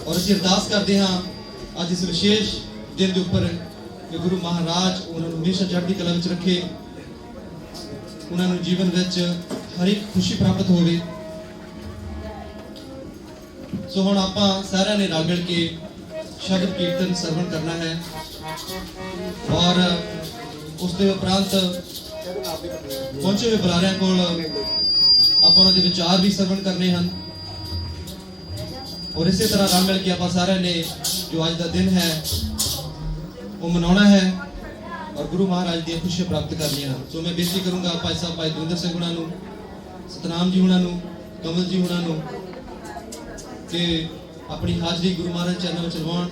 ਔਰ ਅਸੀਂ ਅਰਦਾਸ ਕਰਦੇ ਹਾਂ ਅੱਜ ਇਸ ਵਿਸ਼ੇਸ਼ ਦਿਨ ਦੇ ਉੱਪਰ ਕਿ ਗੁਰੂ ਮਹਾਰਾਜ ਉਹਨਾਂ ਨੂੰ ਹਮੇਸ਼ਾ ਚੜ੍ਹਦੀ ਕਲਾ ਵਿੱਚ ਰੱਖੇ, ਉਹਨਾਂ ਨੂੰ ਜੀਵਨ ਵਿੱਚ ਹਰ ਇੱਕ ਖੁਸ਼ੀ ਪ੍ਰਾਪਤ ਹੋਵੇ। ਸੋ ਹੁਣ ਆਪਾਂ ਸਾਰਿਆਂ ਨੇ ਰਲ ਮਿਲ ਕੇ ਸ਼ਬਦ ਕੀਰਤਨ ਸਰਵਣ ਕਰਨਾ ਹੈ ਔਰ ਉਸ ਦੇ ਉਪਰੰਤ ਪਹੁੰਚੇ ਹੋਏ ਬੁਲਾਰਿਆਂ ਕੋਲ ਆਪਾਂ ਉਹਨਾਂ ਦੇ ਵਿਚਾਰ ਵੀ ਸਰਵਣ ਕਰਨੇ ਹਨ ਔਰ ਇਸੇ ਤਰ੍ਹਾਂ ਰਲ ਮਿਲ ਕੇ ਆਪਾਂ ਸਾਰਿਆਂ ਨੇ ਜੋ ਅੱਜ ਦਾ ਦਿਨ ਹੈ ਉਹ ਮਨਾਉਣਾ ਹੈ ਔਰ ਗੁਰੂ ਮਹਾਰਾਜ ਦੀਆਂ ਖੁਸ਼ੀਆਂ ਪ੍ਰਾਪਤ ਕਰਨੀਆਂ ਹਨ। ਸੋ ਮੈਂ ਬੇਨਤੀ ਕਰੂੰਗਾ ਭਾਈ ਸਾਹਿਬ ਭਾਈ ਦਵਿੰਦਰ ਸਿੰਘ ਉਹਨਾਂ ਨੂੰ, ਸਤਨਾਮ ਜੀ ਉਹਨਾਂ ਨੂੰ, ਕਮਲ ਜੀ ਉਹਨਾਂ ਨੂੰ ਕਿ ਆਪਣੀ ਹਾਜ਼ਰੀ ਗੁਰੂ ਮਹਾਰਾਜ ਚਰਨਾਂ ਵਿੱਚ ਲਵਾਉਣ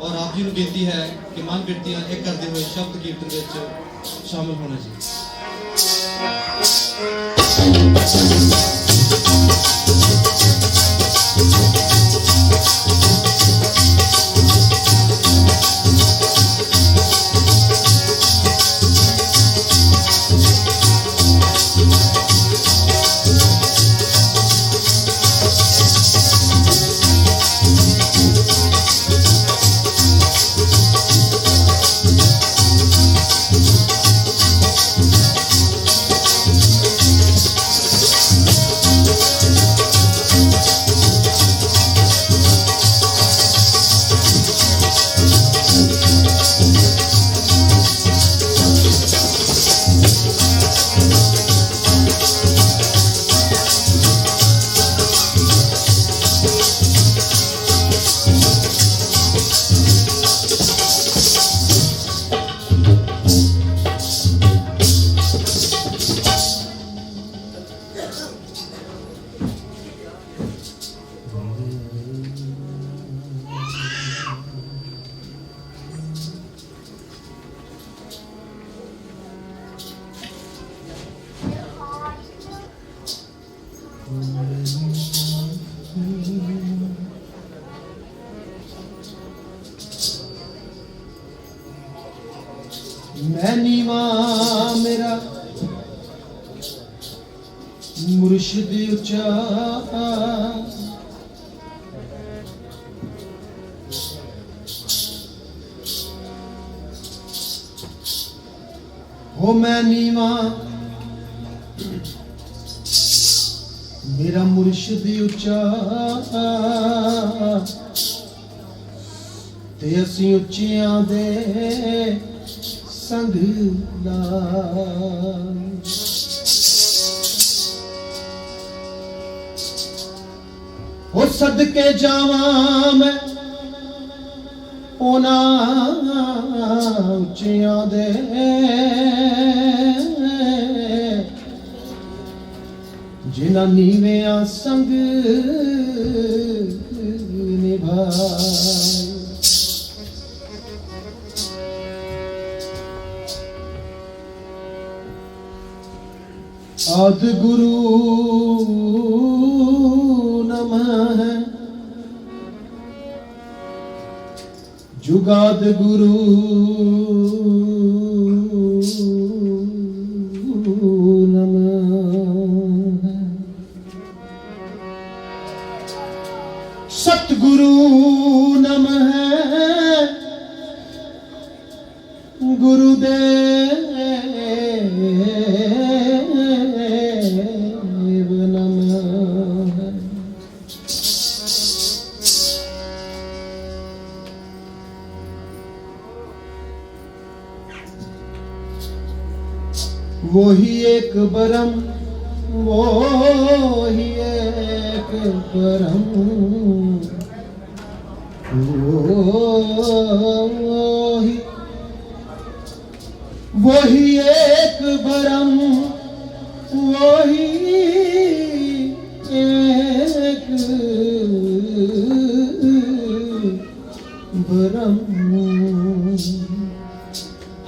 ਔਰ ਆਪ ਜੀ ਨੂੰ ਬੇਨਤੀ ਹੈ ਕਿ ਮਨ ਬਿਰਤੀਆਂ ਇੱਕ ਕਰਦੇ ਹੋਏ ਸ਼ਬਦ ਕੀਰਤਨ ਵਿੱਚ ਸ਼ਾਮਿਲ ਹੋਣਾ ਜੀ। मैं नीवा मेरा मुर्शिद उच्चा हो मैं नीवा मेरा मुर्शिद उच्चा ते असीं उच्चियां दे संग लाल ओ सदके जावां मैं ओना उच्चियां दे जिन्हां नीवेआं संग निभाए। आदि गुरु नमः जुगाद गुरु नमः सतगुरु गुरुदेव नमः। वो ही एक बरम, वो ही एक बरम, वो ही एक बरम, वो ही एक बरम।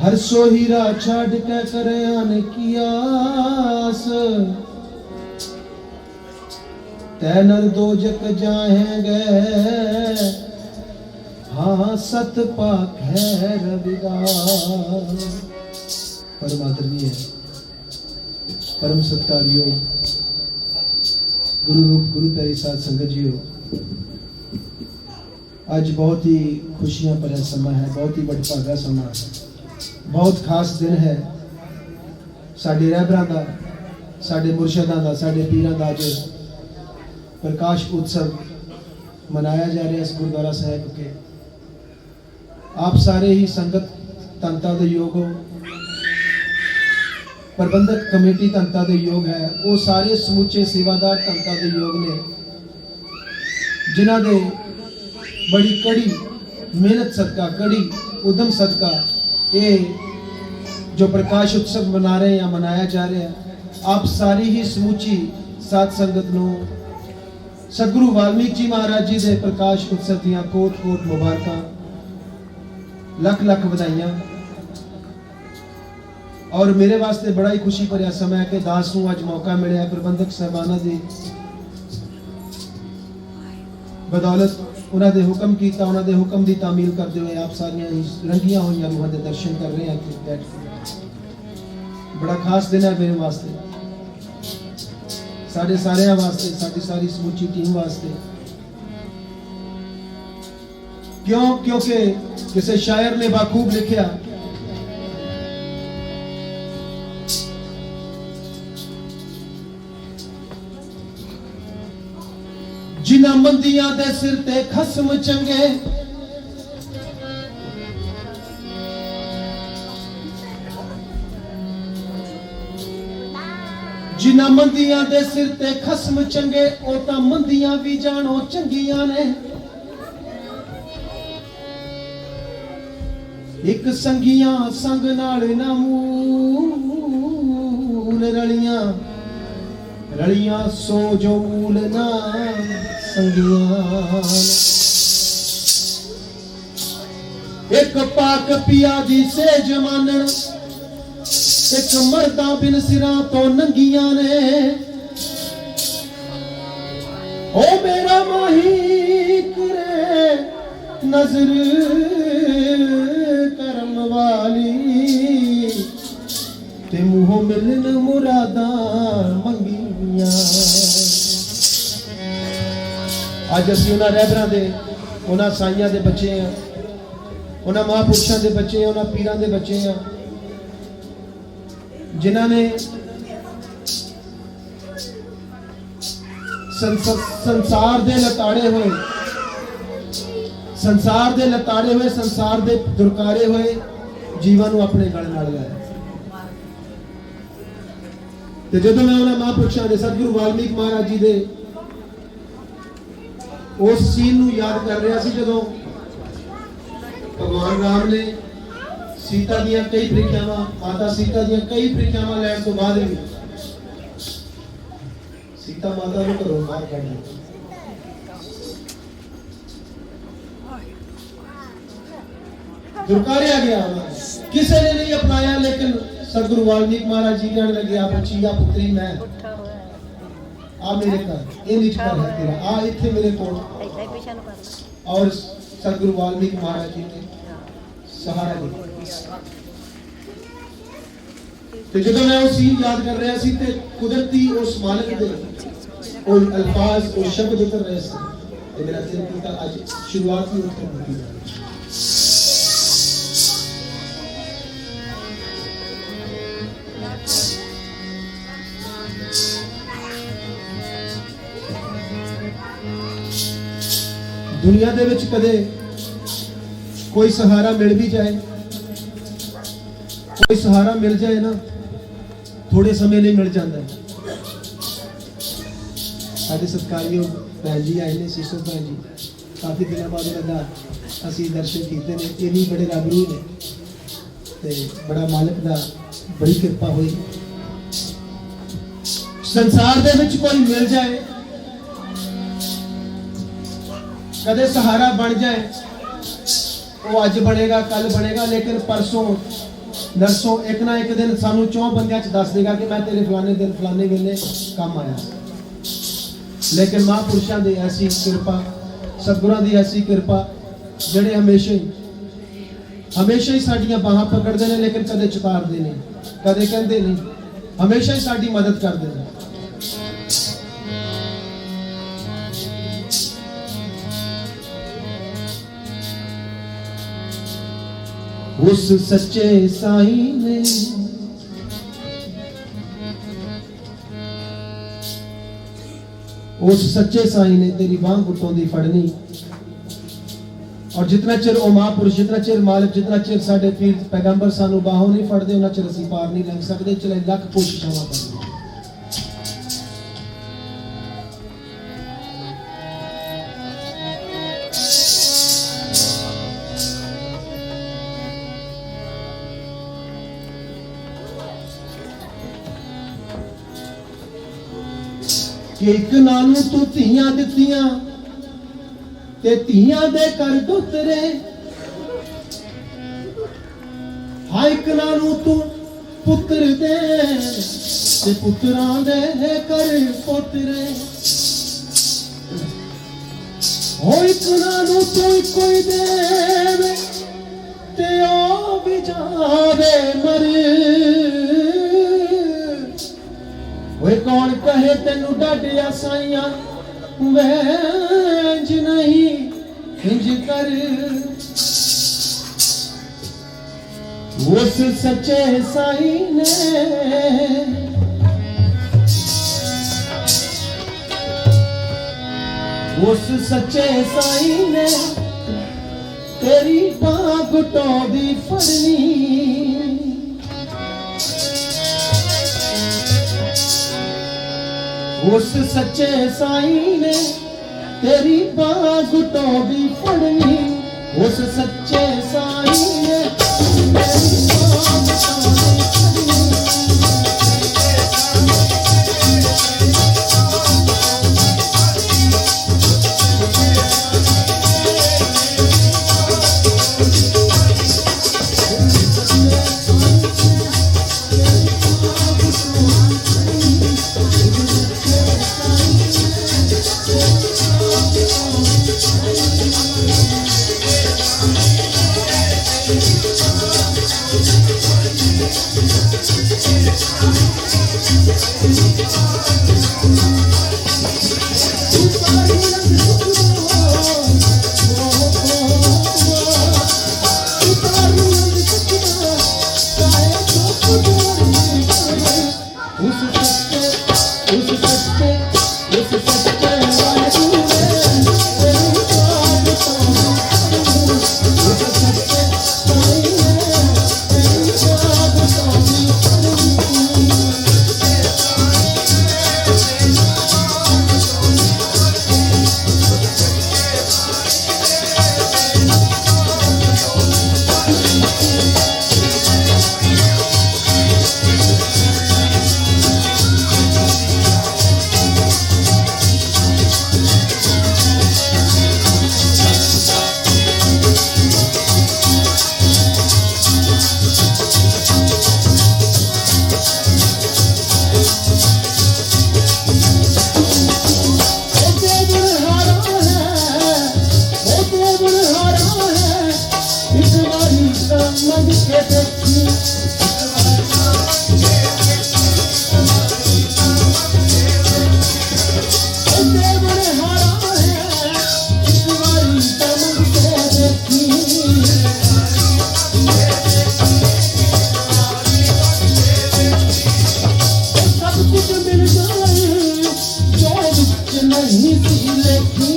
हर सो हीरा छाड़ के करे आन की आस, तैनर दो जग जाएंगे, हाँ सत पाक है रविदास। परम आदरणीय परम सत्कार्यो गुरु रूप गुरु प्यारी साध संगत जीओ, आज बहुत ही खुशियां भरा समा है, बहुत ही वडभागा समा है, बहुत खास दिन है। साडे रहबरां दा, साडे मुर्शदां दा, साडे पीरां दा अज प्रकाश उत्सव मनाया जा रहा है इस गुरुद्वारा साहिब के। आप सारे ही संगत तनता दे योग हो, प्रबंधक कमेटी तनता दे योग है, वो सारे समूचे सेवादार तनता दे योग ने, जिन्हां दे बड़ी कड़ी मेहनत सदका, कड़ी उद्यम सदका ये जो प्रकाश उत्सव मना रहे हैं या मनाया जा रहा है। आप सारी ही समूची साध संगत नूं सतगुरु वाल्मीकि जी महाराज जी के प्रकाश उत्सव दियां कोट कोट मुबारकां, लख लख बधाइयां। और मेरे वास्ते बड़ा ही खुशी भरिया समय है कि दास नूं अज मौका मिले प्रबंधक साहबाना की बदौलत उन्होंने हुक्म किया, उन्होंने हुक्म की तामील करते हुए आप सारियां ही रंगियां हुई रूहां के दर्शन कर रहे हैं। बैठ के बड़ा खास दिन है मेरे वास्ते, साढ़े सारे वास्ते, साड़ी सारी समूची टीम वास्ते। क्यों? क्योंकि किसी शायर ने बाखूब लिखा, जिन्हां मंदियां दे सिर ते खसम चंगे, जिन्हां मंदियां दे सिर ते खसम चंगे, ओ तां मंदियां भी जानो चंगियां ने। एक संगियां संग नाल ना मूल रलियां, रलियां सो जो मूल ना संगियां। एक पाक पिया दी से जमानन, एक मर्दा बिन सिरां तो नंगियां ने। ओ मेरा माही करे नजर करम वाली, ते मुँहों मिलन मुरादा मंगियां। अज असीं उन्हां रहबरां दे, उन्हां साईयां दे बच्चे हैं, उन्हां महापुरुषां दे बच्चे हैं, उन्हां पीरां दे बच्चे हैं, जिन्हां ने संसार दे लताड़े हुए, संसार दे लताड़े हुए, संसार दे दुरकारे हुए जीवन नूं अपने गल नाल लाया। ते जदों मैं उन्हां महापुरुषां दे सतगुरु वाल्मीकि महाराज जी दे उस सीन नूं याद कर रहा सी, जदों भगवान राम ने सीता दियां कई प्रीख्यावां, माता सीता दियां कई प्रीख्यावां लैण तो बाद भी सीता माता नूं घरों बाहर कढ दित्ता। दुरकारिया गया, किसी ने नहीं अपनाया, लेकिन सतगुरु वाल्मीकि महाराज जी कहने लगे, आप बच्चिया पुत्री मैं आ मेरे घर, ये नीच पर है तेरा, आ इत्थे मेरे कोल। और सतगुरु वाल्मीकि महाराज जी ने सहारा दिया। तो जो मैं वो सीन याद कर रहा सी, ते कुदरती उस मालिक दे और अल्फाज और शब्द उतर रहे थे, ते मेरा दिल टूटा। आज शुरुआत ही उठ कर दुनिया दे विच कदे कोई सहारा मिल भी जाए, कोई सहारा मिल जाए ना, थोड़े समय लिए मिल जाता है। साडे सत्कारयोग भैन जी आए ने, सीसो भैन जी, काफ़ी दिनों बाद उन्होंने असी दर्शन किए ने। ये भी बड़े रब रूह ने ते बड़ा मालिक दा बड़ी कृपा हुई। संसार दे विच कोई मिल जाए, कदे सहारा बन जाए, वो अज बनेगा कल बनेगा, लेकिन परसों नरसों एक ना एक दिन सानू 4 बंदियां च दस देगा कि मैं तेरे फलाने दिन फलाने वेले काम आया। लेकिन महापुरुषों की ऐसी कृपा, सतगुरां की ऐसी कृपा, जिहड़े हमेशा ही साडियां बाहां पकड़ते हैं, लेकिन कदे चुकारते नहीं, कदे कहते नहीं, हमेशा ही साडी मदद करते हैं। उस सच्चे साईं ने तेरी बांह घुटों दी फड़नी, और जितना चिर ओ महापुरुष, जितना चिर मालिक, जितना चिर साडे पीर पैगंबर सानू बाहों नहीं फड़दे, उन्ना चिर असीं पार नहीं लंघ सकदे। चले लख कोशिशां करदे। कि एक नानू तू धीयां दित्तियां ते धीयां दे कर दोतरे, हां एक नानू तू पुत्र दे ते पुत्रां दे कर पोतरे। हो एक नानू तू कोई देवे ते ओ भी जावे मरे। वे कौन कहे तेनू डाडिया साइया, वैंज नहीं इंज कर। उस सच्चे साई ने तेरी बांह घुटों दी फड़नी। उस सच्चे साईं ने तेरी बांह घुटों दी फड़नी। उस सच्चे साईं ने तेरी बांह घुटों दी फड़नी। नहीं सी लेखी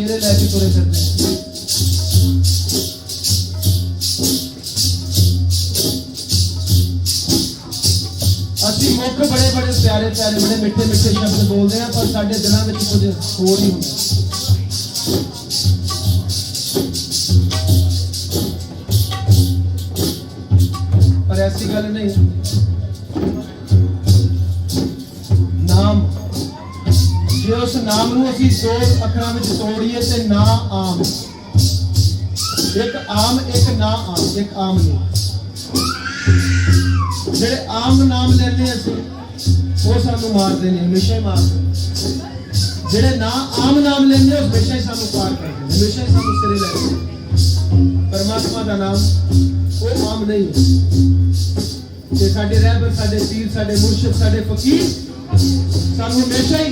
ਚਿਹਰੇ ਲੈ ਕੇ ਤੁਰੇ ਫਿਰਦੇ ਹਾਂ। ਅਸੀਂ ਮੁੱਖ ਬੜੇ ਬੜੇ ਪਿਆਰੇ ਪਿਆਰੇ ਬੜੇ ਮਿੱਠੇ ਮਿੱਠੇ ਸ਼ਬਦ ਬੋਲਦੇ ਹਾਂ, ਪਰ ਸਾਡੇ ਦਿਲਾਂ ਵਿੱਚ ਕੁਝ ਹੋਰ ਹੀ ਹੁੰਦਾ। ਪਰ ਐਸੀ ਗੱਲ ਨਹੀਂ। ਨਾਮ, ਜੇ ਉਸ ਨਾਮ ਨੂੰ ਅਸੀਂ ਦੋ ਅੱਖਰਾਂ ਵਿੱਚ ਤੋੜੀਏ ਤੇ ਨਾ ਆਮ, ਇੱਕ ਆਮ ਇੱਕ ਨਾ ਆਮ, ਇੱਕ ਆਮ ਨਹੀਂ। ਜਿਹੜੇ ਆਮ ਨਾਮ ਲੈਂਦੇ ਅਸੀਂ ਉਹ ਸਾਨੂੰ ਮਾਰਦੇ ਨੇ, ਹਮੇਸ਼ਾ ਹੀ ਮਾਰਦੇ। ਜਿਹੜੇ ਨਾ ਆਮ ਨਾਮ ਲੈਂਦੇ ਉਹ ਹਮੇਸ਼ਾ ਹੀ ਸਾਨੂੰ ਪਾਰ ਕਰਦੇ ਨੇ, ਹਮੇਸ਼ਾ ਹੀ ਸਾਨੂੰ ਸਿਰੇ ਲੈਂਦੇ ਨੇ। ਪਰਮਾਤਮਾ ਦਾ ਨਾਮ ਉਹ ਆਮ ਨਹੀਂ ਹੈ। ਤੇ ਸਾਡੇ ਰਹਿਬਰ, ਸਾਡੇ ਪੀਰ, ਸਾਡੇ ਮੁਰਸ਼ਿਦ, ਸਾਡੇ ਫਕੀਰ ਸਾਨੂੰ ਹਮੇਸ਼ਾ ਹੀ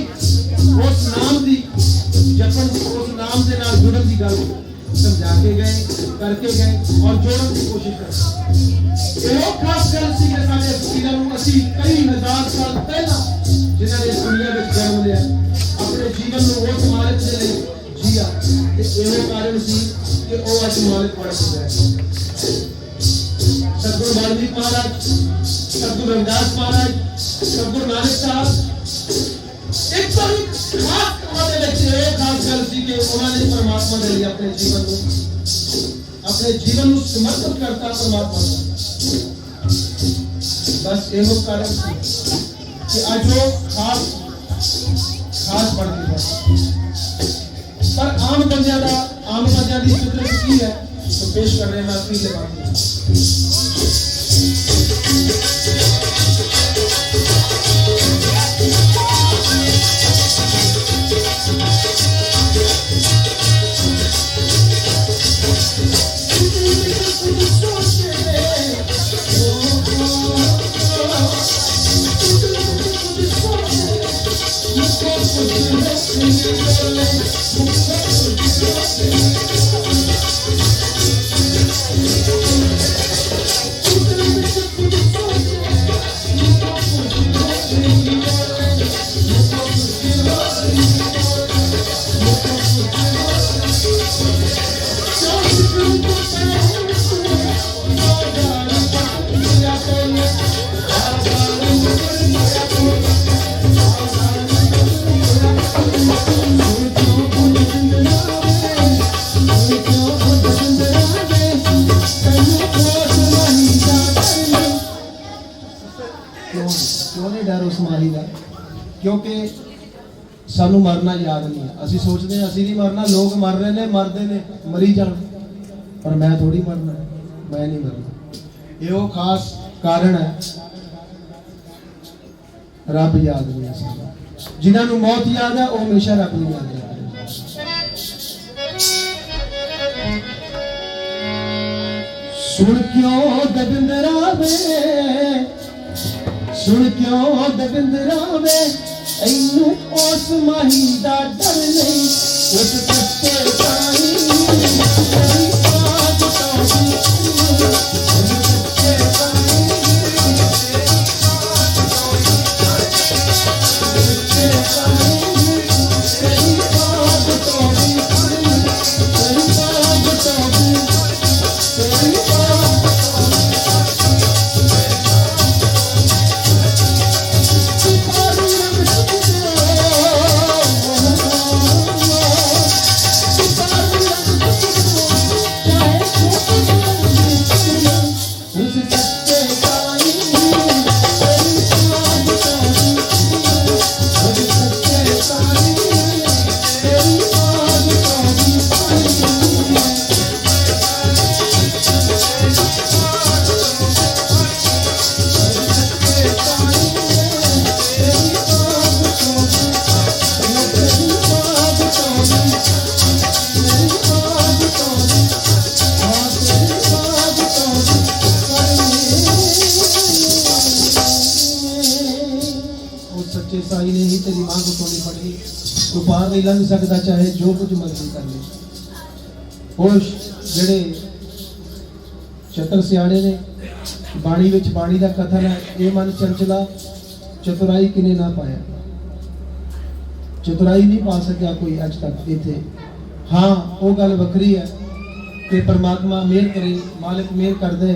ਉਸ ਨਾਮ ਦੀ ਜਪਣ ਦੀ, ਉਸ ਨਾਮ ਦੇ ਨਾਲ ਜੁੜਨ ਦੀ ਗੱਲ ਸਮਝਾ ਕੇ ਗਏ, ਕਰਕੇ ਗਏ ਔਰ ਜੋੜਨ ਦੀ ਕੋਸ਼ਿਸ਼ ਕਰਦੇ। ਇਹੋ ਖਾਸ ਗੱਲ ਸੀ ਕਿ ਸਾਡੇ ਫਕੀਰਾਂ ਨੂੰ ਅਸੀਂ ਕਈ ਹਜ਼ਾਰ ਸਾਲ ਪਹਿਲਾਂ ਜਿਨ੍ਹਾਂ ਨੇ ਇਸ ਦੁਨੀਆ ਵਿੱਚ ਜਨਮ ਲਿਆ, ਆਪਣੇ ਜੀਵਨ ਨੂੰ ਉਸ ਮਾਲਕ ਦੇ ਲਈ ਜੀਆ, ਤੇ ਇਹੋ ਕਾਰਨ ਸੀ ਕਿ ਉਹ ਅੱਜ ਮਾਲਕ ਬਣ ਚੁੱਕਾ ਹੈ। ਸਤਿਗੁਰੂ ਬਾਲਮੀਕ ਮਹਾਰਾਜ, ਸਤਿਗੁਰੂ ਰਵਿਦਾਸ ਮਹਾਰਾਜ, ਸਤਿਗੁਰੂ ਨਾਨਕ ਸਾਹਿਬ ਇੱਕ ਤੋਂ ਇੱਕ ਖਾਸ ਕੰਮਾਂ ਦੇ ਵਿੱਚ ਇਹ ਖਾਸ ਗੱਲ ਸੀ ਕਿ ਉਹਨਾਂ ਨੇ ਪਰਮਾਤਮਾ ਦੇ ਲਈ ਆਪਣੇ ਜੀਵਨ ਨੂੰ ਸਮਰਪਿਤ ਕਰਤਾ ਪਰਮਾਤਮਾ ਨੂੰ। ਬਸ ਇਹੋ ਕਾਰਨ ਸੀ ਕਿ ਅੱਜ ਉਹ ਖਾਸ ਬਣ ਗਏ। ਪਰ ਆਮ ਬੰਦਿਆਂ ਦੀ ਫਿਤਰਤ ਕੀ ਹੈ, तो पेश कर रहे हैं मैं अपनी जबान में। क्योंकि सानू मरना याद नहीं है। असी सोचते हैं असी नहीं मरना, लोग मर रहे ने, मरते ने, मरी जान, पर मैं थोड़ी मरना, मैं नहीं मरना। ये वो खास कारण है रब याद नहीं है सानू। जिन्होंने मौत याद है वो हमेशा रब नहीं याद रखते। सुन क्यों दबिंदरा में, सुन क्यों दबिंदरा में, ऐनू उस माही दा डर नहीं, उस सच्चे साईं तेरी बात तोड़ी, उस सच्चे साईं तेरी बात तोड़ी, सच्चे साईं तेरी बात तोड़ी, तेरी बात तोड़ी, तेरी बात साईं ने ही तेरी मांग उठोनी पड़ेगी, तू पार नहीं लंघ सकता चाहे जो कुछ मर्जी कर ले। होश जेड़े चतर सियाणे ने बाणी विच बाणी दा कथन है, ये मन चंचला चतुराई किने ना पाया, चतुराई नहीं पा सकिया कोई अज तक इथे, हाँ वो गल वक्री है कि परमात्मा मेहर करे, मालिक मेहर कर दे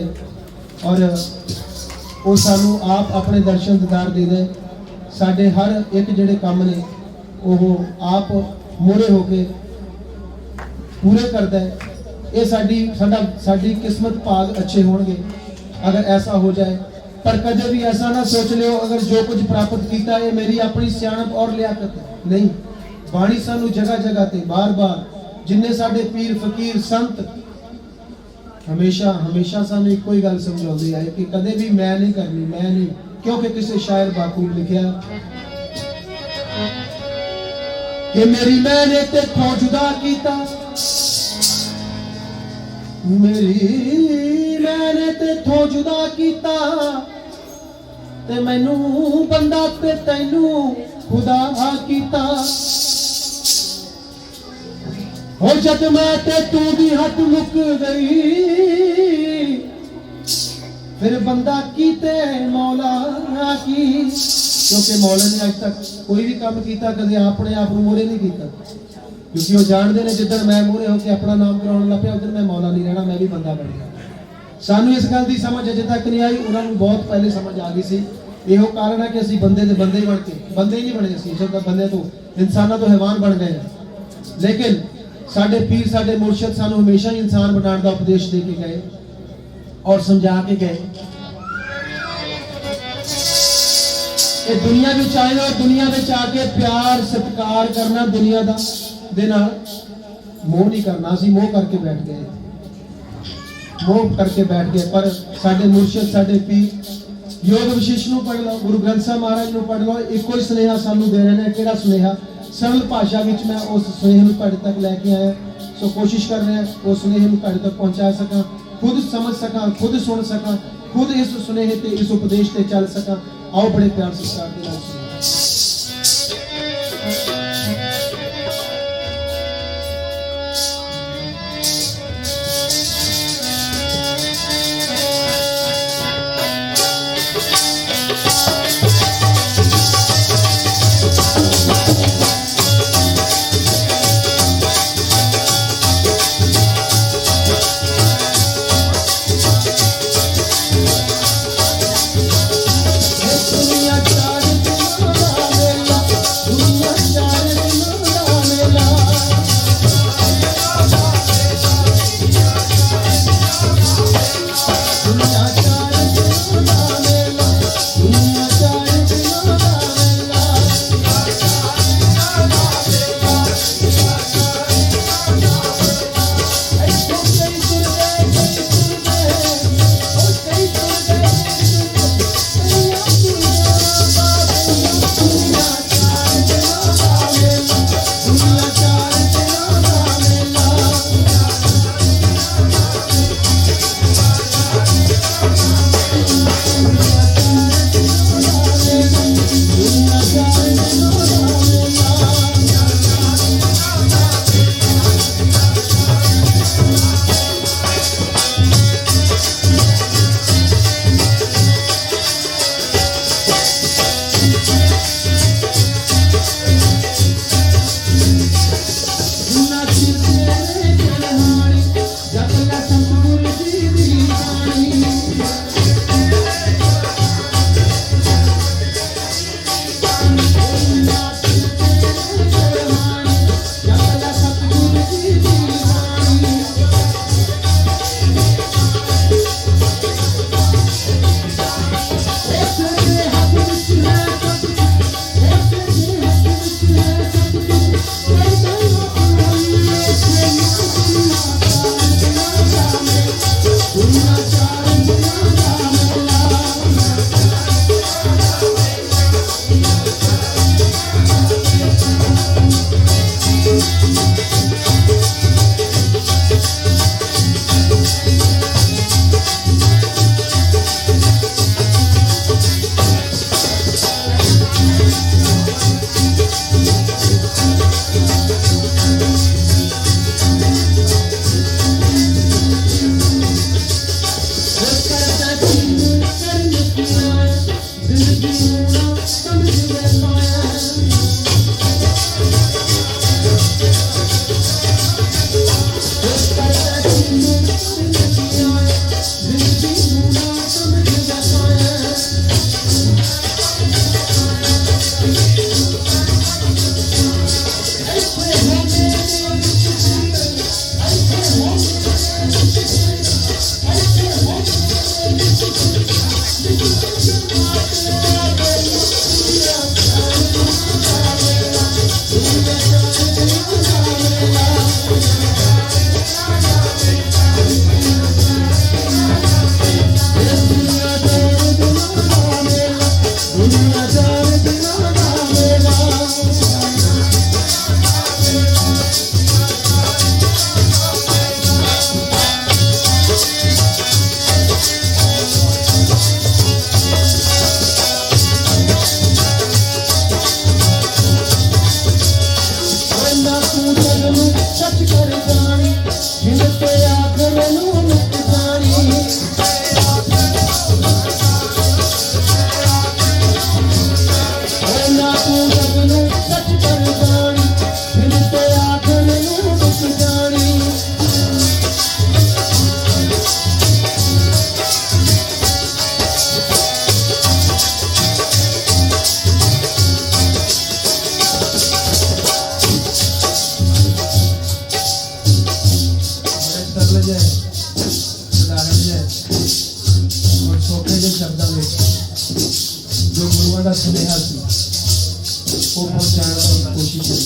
और वो सानू आप अपने दर्शन दीदार दे दे। साडे हर एक जिहड़े काम ने वो आप मोरे होके पूरे करदा है। ये साडी किस्मत भाग अच्छे होणगे अगर ऐसा हो जाए। पर कदे भी ऐसा ना सोच लियो अगर जो कुछ प्राप्त किया है मेरी अपनी सियाणप और लियाकत है, नहीं। बाणी सानू जगह जगह ते बार बार जिन्ने साडे पीर फकीर संत हमेशा हमेशा सानू एक ही गल समझाउंदे आए कि कदे भी मैं नहीं करनी, मैं नहीं। क्योंकि किसी शायर बाखूब लिखिया कि मेरी मैंने तेथों जुदा कीता, मेरी मैंने तेथों जुदा कीता ते मैनू बंदा ते तैनू खुदा कीता। और जद मैं ते तू दी हट मुक गई फिर बंदा कीते मौला की। क्योंकि मौला ने अज तक कोई भी काम किया कदे अपने आप को मोरे नहीं किया, क्योंकि वो जानते हैं जिधर मैं मोरे होकर अपना नाम कराने लग पिया उधर मैं मौला नहीं रहना, मैं भी बंदा बन गया। सानू इस गल की समझ अजे तक नहीं आई, उन्होंने बहुत पहले समझ आ गई सी। यो कारण है कि असीं बंदे दे बंदे ही बन के बंदे ही नहीं बने, असीं सब बंदे तो इंसानों तो हैवान बन गए। लेकिन साडे पीर साडे मुर्शद सानू हमेशा ही इंसान बनाने का उपदेश दे के गए और समझा के गए। ये दुनिया में आए और दुनिया में आके प्यार सत्कार करना दुनिया दा दे नाल मोह नहीं करना। असीं मोह करके बैठ गए, मोह करके बैठ गए। पर साडे मुर्शद साडे पीर योग विशेष नूं पढ़ लो, गुरु ग्रंथ साहिब महाराज नूं पढ़ लो, इको ही सुनेहा सानू दे रहे हैं। किहड़ा सुनेहा? सरल भाषा विच मैं उस सुनेहे नूं तुहाडे तक लैके आया। सो कोशिश कर रहे हैं उस सुनेहे नूं तुहाडे तक पहुंचा सकां, खुद समझ सकां, खुद सुन सकां, खुद इस सुनेहे ते इस उपदेश ते चल सकां। आओ बड़े प्यार सत्कार दे नाल सुनिए। तू जग नूं सच कर जानी जिंद ते आखर नूं मुक जानी ना तू जग नूं सच कर जानी जिंद ते आखर नूं मुक जानी और छोटे जो शब्दों में जो गुरुओं का सुनेहा सी वो पहुंचाने की कोशिश है।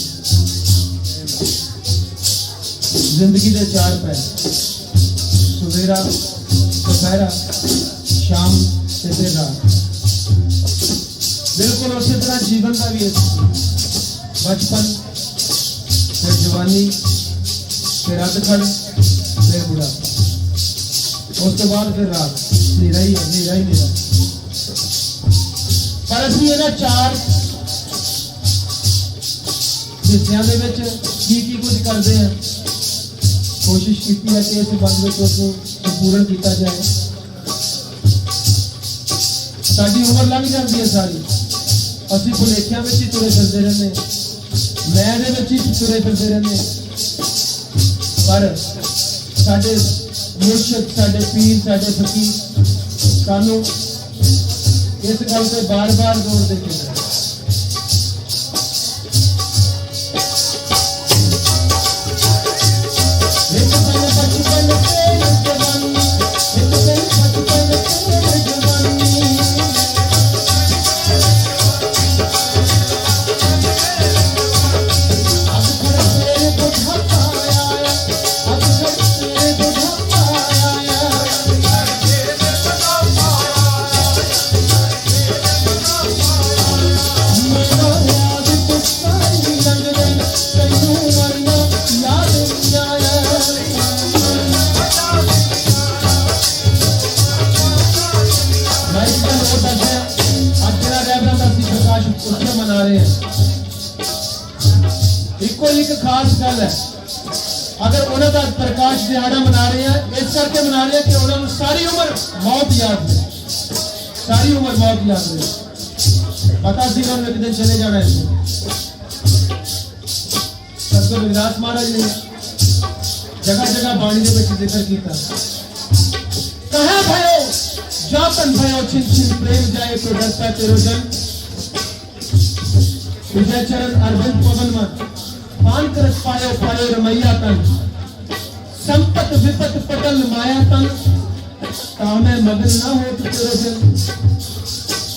जिंदगी के चार पैर सवेरा दोपहरा शाम ते फिर रात बिल्कुल उसी तरह जीवन का भी बचपन फिर जवानी फिर अधखड़ फिर बुढ़ापा उस तो बाद फिर रात नीरा ही नीरा पर असं इन्होंने चार हिस्सों के की कुछ करते हैं कोशिश की है कि इस बंद में उसको पूर्ण किया जाए। साड़ी उम्र लंघ जाती है सारी असं भुलेखिया में ही तुरे फिरते रहने मैं ही तुरे फिरते रहने पर साडे मुर्शद साडे पीर साडे फकीर सानू इस गल से बार बार जोर देते हैं। खास गल है अगर उन्होंने का प्रकाश दिहाड़ा मना रहे हैं इस करके मना रहे हैं कि उन्होंने सारी उम्र मौत याद है सारी उम्र मौत याद है पता सी उन्होंने एक दिन चले जाना है। सतगुरु रविदास महाराज ने जगह जगह बाणी के जिक्र किया कहे भयो जातन भयो छिन छिन प्रेम जाए तो डरता तेरो जन विजय चरण अरविंद पवन मन पान करस पायो पायो रमैया तन संपत विपत पटल माया तन तामे मगन ना हो तो तेरे जन